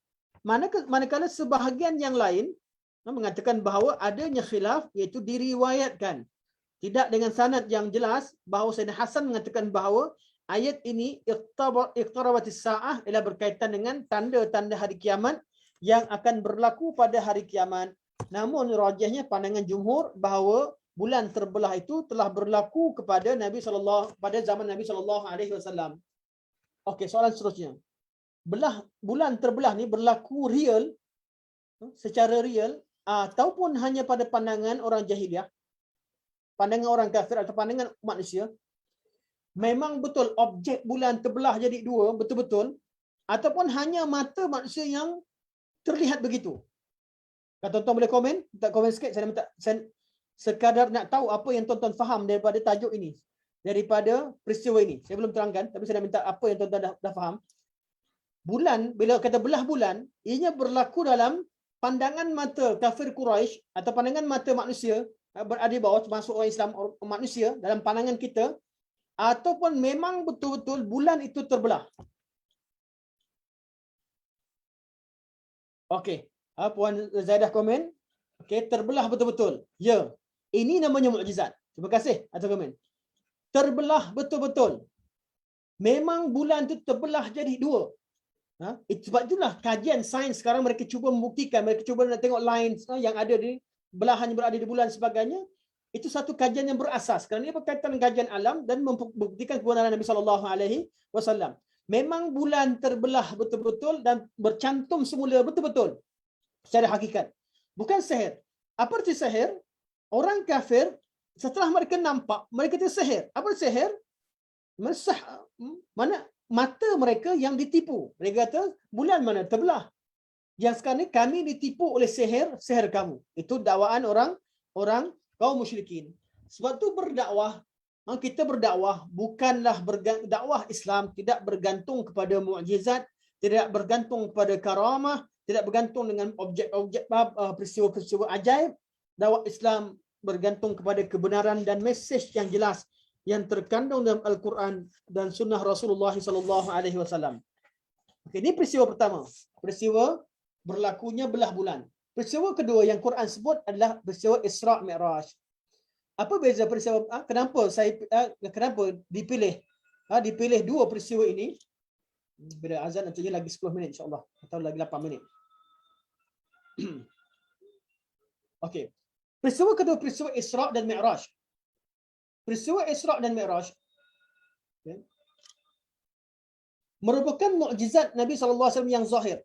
Manakala sebahagian yang lain mengatakan bahawa adanya khilaf, iaitu diriwayatkan tidak dengan sanad yang jelas, bahawa Sayyidina Hasan mengatakan bahawa ayat ini iqtarabatis sa'ah ialah berkaitan dengan tanda-tanda hari kiamat yang akan berlaku pada hari kiamat. Namun rajihnya pandangan jumhur bahawa bulan terbelah itu telah berlaku pada zaman Nabi sallallahu alaihi wasallam. Okey, soalan seterusnya. bulan terbelah ni berlaku real, secara real, ataupun hanya pada pandangan orang jahiliah, pandangan orang kafir atau pandangan manusia, memang betul objek bulan terbelah jadi dua betul-betul, ataupun hanya mata manusia yang terlihat begitu. Kalau tuan-tuan boleh komen, minta komen sikit, saya minta, saya sekadar nak tahu apa yang tuan-tuan faham daripada tajuk ini, daripada peristiwa ini. Saya belum terangkan, tapi saya nak minta apa yang tuan-tuan dah faham. Bulan, bila kata belah bulan, ianya berlaku dalam pandangan mata kafir Quraisy atau pandangan mata manusia, berada di bawah, termasuk orang Islam, manusia, dalam pandangan kita, ataupun memang betul-betul bulan itu terbelah. Okey, Puan Zaidah komen, okey, terbelah betul-betul. Ya, ini namanya mukjizat. Terima kasih atas komen. Terbelah betul-betul. Memang bulan itu terbelah jadi dua. Sebab itulah kajian sains sekarang mereka cuba membuktikan, mereka cuba nak tengok lines yang ada di belahan yang berada di bulan sebagainya. Itu satu kajian yang berasas kerana ia berkaitan dengan kajian alam dan membuktikan kebenaran Nabi SAW. Memang bulan terbelah betul-betul dan bercantum semula betul-betul secara hakikat. Bukan sihir. Apa arti sihir? Orang kafir setelah mereka nampak, mereka tersihir. Apa sihir? Mana mata mereka yang ditipu. Mereka kata, bulan mana terbelah. Yang sekarang ni kami ditipu oleh sihir kamu. Itu dakwaan orang kaum musyrikin. Sebab tu berdakwah, kita berdakwah bukanlah dakwah Islam tidak bergantung kepada mukjizat, tidak bergantung kepada karamah, tidak bergantung dengan objek-objek peristiwa-peristiwa ajaib. Dakwah Islam bergantung kepada kebenaran dan mesej yang jelas yang terkandung dalam Al-Quran dan sunnah Rasulullah SAW. Okay, ini peristiwa pertama. Peristiwa berlakunya belah bulan. Peristiwa kedua yang Quran sebut adalah peristiwa Isra' Mi'raj. Apa beza peristiwa? Kenapa dipilih dua peristiwa ini? Bila azan nantinya lagi 10 minit insya-Allah atau lagi 8 minit. Okey. Peristiwa kedua peristiwa Isra' dan Mi'raj. Peristiwa Isra' dan Mi'raj merupakan mukjizat Nabi SAW yang zahir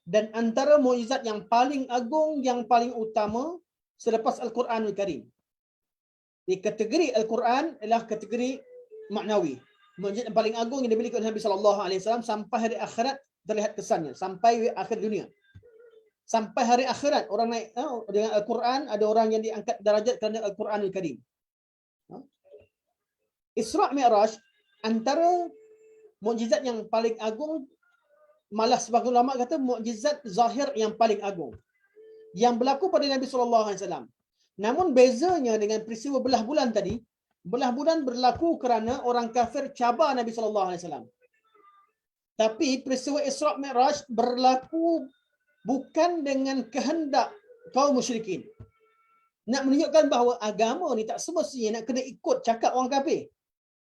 dan antara mukjizat yang paling agung, yang paling utama selepas Al-Quranul Karim. Di kategori Al-Quran adalah kategori maknawi. Mukjizat yang paling agung yang dimiliki oleh Nabi SAW sampai hari akhirat terlihat kesannya, sampai akhir dunia. Sampai hari akhirat orang naik dengan Al-Quran, ada orang yang diangkat darajat kerana Al-Quranul Karim. Isra' Mi'raj antara mukjizat yang paling agung, malah sebagian ulama kata mukjizat zahir yang paling agung yang berlaku pada Nabi SAW. Namun bezanya dengan peristiwa belah bulan tadi, belah bulan berlaku kerana orang kafir cabar Nabi SAW. Tapi peristiwa Isra' Mi'raj berlaku bukan dengan kehendak kaum musyrikin. Nak menunjukkan bahawa agama ni tak semestinya nak kena ikut cakap orang kafir.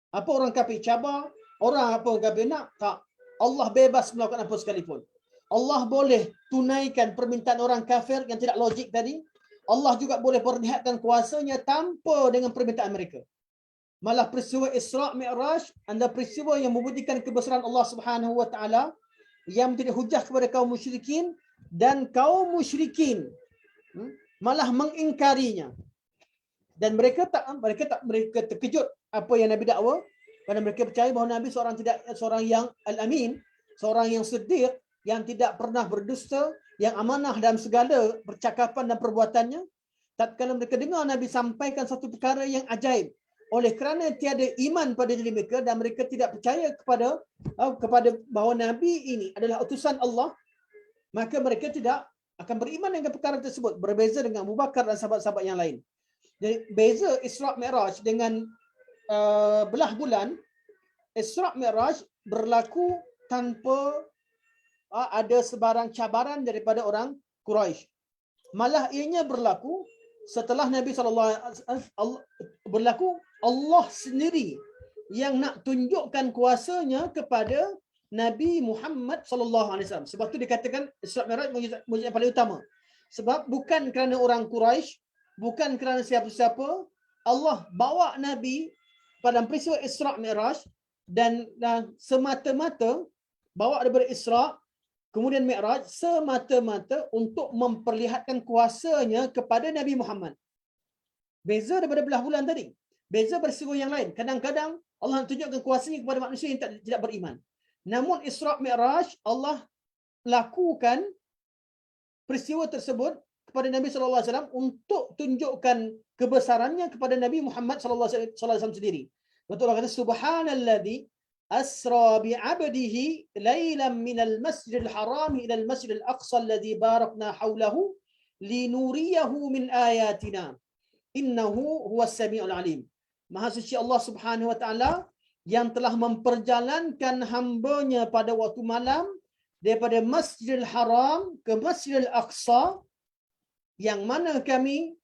Apa orang kafir cabar, orang kafir nak, tak. Allah bebas melakukan apa sekalipun. Allah boleh tunaikan permintaan orang kafir yang tidak logik tadi. Allah juga boleh perlihatkan kuasanya tanpa dengan permintaan mereka. Malah peristiwa Isra' Mi'raj adalah peristiwa yang membuktikan kebesaran Allah Subhanahu Wa Taala yang menjadi hujah kepada kaum musyrikin, dan kaum musyrikin malah mengingkarinya. Dan mereka terkejut apa yang Nabi dakwa, kerana mereka percaya bahawa Nabi seorang yang al-amin, seorang yang siddiq, yang tidak pernah berdusta, yang amanah dalam segala percakapan dan perbuatannya. Tatkala mereka dengar Nabi sampaikan satu perkara yang ajaib, oleh kerana tiada iman pada diri mereka dan mereka tidak percaya kepada bahawa Nabi ini adalah utusan Allah, maka mereka tidak akan beriman dengan perkara tersebut. Berbeza dengan Abu Bakar dan sahabat-sahabat yang lain. Jadi beza Isra' Mi'raj dengan belah bulan, Isra' Mi'raj berlaku tanpa ada sebarang cabaran daripada orang Quraisy. Malah ianya berlaku setelah Nabi berlaku Allah sendiri yang nak tunjukkan kuasanya kepada Nabi Muhammad SAW. Sebab tu dikatakan Isra' Mi'raj mukjizat yang paling utama. Sebab bukan kerana orang Quraisy, bukan kerana siapa-siapa, Allah bawa Nabi pada peristiwa Isra' Mi'raj dan semata-mata bawa daripada Isra kemudian Mi'raj semata-mata untuk memperlihatkan kuasanya kepada Nabi Muhammad. Beza daripada belah bulan tadi. Beza peristiwa yang lain. Kadang-kadang Allah tunjukkan kuasanya kepada manusia yang tidak beriman. Namun Isra Mi'raj Allah lakukan peristiwa tersebut kepada Nabi sallallahu alaihi wasallam untuk tunjukkan kebesarannya kepada Nabi Muhammad sallallahu alaihi wasallam sendiri. Betul Allah kata subhanalladzi asra bi 'abdihi lailan minal masjidil haram ila al masjidil aqsa alladzi barakna hawlahu linuriyahu min ayatina innahu huwas samiul alim. Maha suci Allah Subhanahu wa taala yang telah memperjalankan hamba-Nya pada waktu malam daripada Masjidil Haram ke Masjidil Aqsa, yang mana kami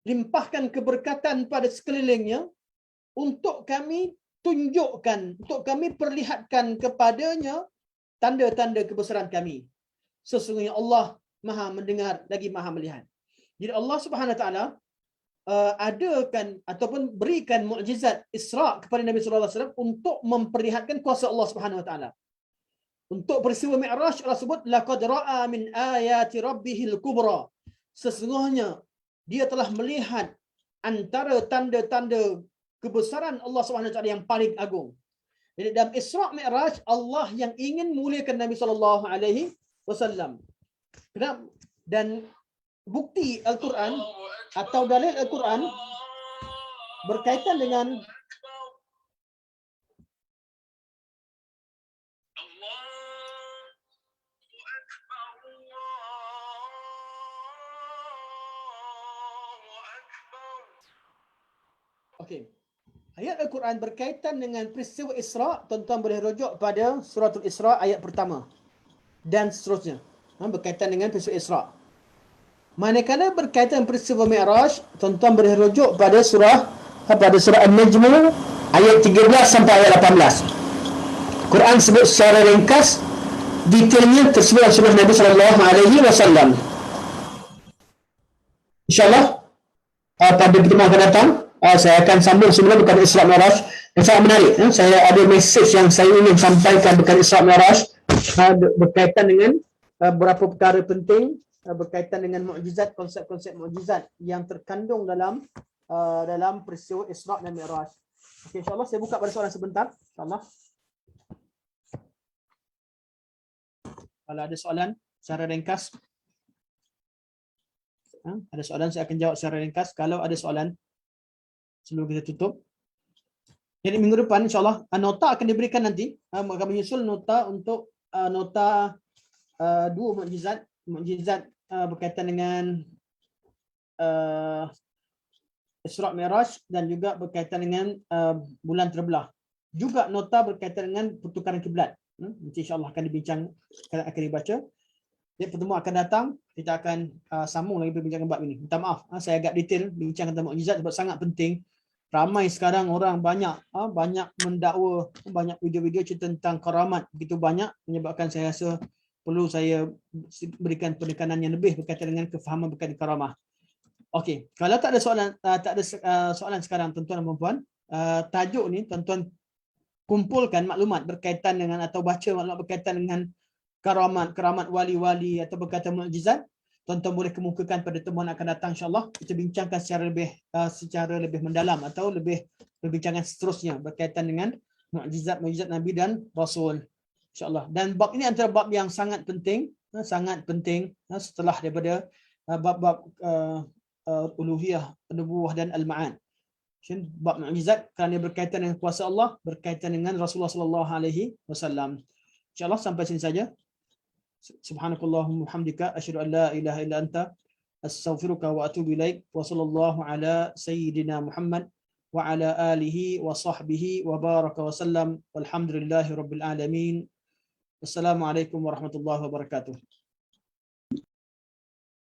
limpahkan keberkatan pada sekelilingnya untuk kami tunjukkan, untuk kami perlihatkan kepadanya tanda-tanda kebesaran kami. Sesungguhnya Allah Maha mendengar lagi Maha melihat. Jadi Allah Subhanahu wa taala adakan ataupun berikan mukjizat Isra kepada Nabi sallallahu alaihi wasallam untuk memperlihatkan kuasa Allah Subhanahu wa taala. Untuk peristiwa Mi'raj Allah sebut laqad ra'a min ayati rabbihil kubra. Sesungguhnya dia telah melihat antara tanda-tanda kebesaran Allah Subhanahu wa taala yang paling agung. Jadi dalam Isra Mi'raj Allah yang ingin muliakan Nabi sallallahu alaihi wasallam. Dan bukti Al-Quran atau dalil Al-Quran berkaitan dengan ayat Al-Quran berkaitan dengan peristiwa Isra. Tuan-tuan boleh rujuk pada suratul Isra ayat pertama dan seterusnya, berkaitan dengan peristiwa Isra. Manakala berkaitan peristiwa Mi'raj, tuan-tuan boleh rujuk pada surah An-Najm ayat 13 sampai ayat 18. Quran sebut secara ringkas detailnya tersebut dalam surah Nabi sallallahu alaihi wasallam. Insya-Allah pada pertemuan akan datang saya akan sambung semula berkaitan Isra Mi'raj. Yang sangat menarik. Saya ada mesej yang saya ingin sampaikan berkaitan Isra Mi'raj berkaitan dengan beberapa perkara penting berkaitan dengan mukjizat, konsep-konsep mukjizat yang terkandung dalam peristiwa Isra dan Mi'raj. Okey, insya-Allah saya buka pada soalan sebentar. Insya-Allah. Kalau ada soalan secara ringkas. Ada soalan saya akan jawab secara ringkas. Kalau ada soalan sebelum kita tutup. Jadi minggu depan insya-Allah nota akan diberikan nanti. Akan menyusul nota untuk nota dua mukjizat berkaitan dengan Isra Mi'raj dan juga berkaitan dengan bulan terbelah. Juga nota berkaitan dengan pertukaran kiblat. Nanti insya-Allah akan akan dibaca. Jadi pertemuan akan datang kita akan sambung lagi perbincangan bab ini. Minta maaf saya agak detail bincang tentang mukjizat sebab sangat penting. Ramai sekarang orang banyak mendakwa, banyak video-video cerita tentang karamat begitu banyak, menyebabkan saya rasa perlu saya berikan penekanan yang lebih berkaitan dengan kefahaman berkaitan karamah. Okey, kalau tak ada soalan sekarang tuan-tuan dan puan-puan, tajuk ni tuan-tuan kumpulkan maklumat berkaitan dengan atau baca maklumat berkaitan dengan karamat wali-wali atau berkaitan mukjizat. Tuan-tuan boleh kemukakan pada temuan akan datang insya-Allah. Kita bincangkan secara lebih mendalam atau lebih perbincangan seterusnya berkaitan dengan mukjizat Nabi dan Rasul insya-Allah. Dan bab ini antara bab yang sangat penting setelah daripada bab-bab uluhiyah, nubuwah dan al-ma'ad. Bab mukjizat kerana berkaitan dengan kuasa Allah, berkaitan dengan Rasulullah sallallahu alaihi wasallam. Insya-Allah sampai sini saja. Subhanakallahumma hamdika asyhadu an la ilaha illa anta astaghfiruka wa atubu ilaik. Wa sallallahu ala sayyidina Muhammad wa ala alihi wa sahbihi wa baraka wa sallam. Walhamdulillahi rabbil alamin. Wassalamualaikum warahmatullahi wabarakatuh.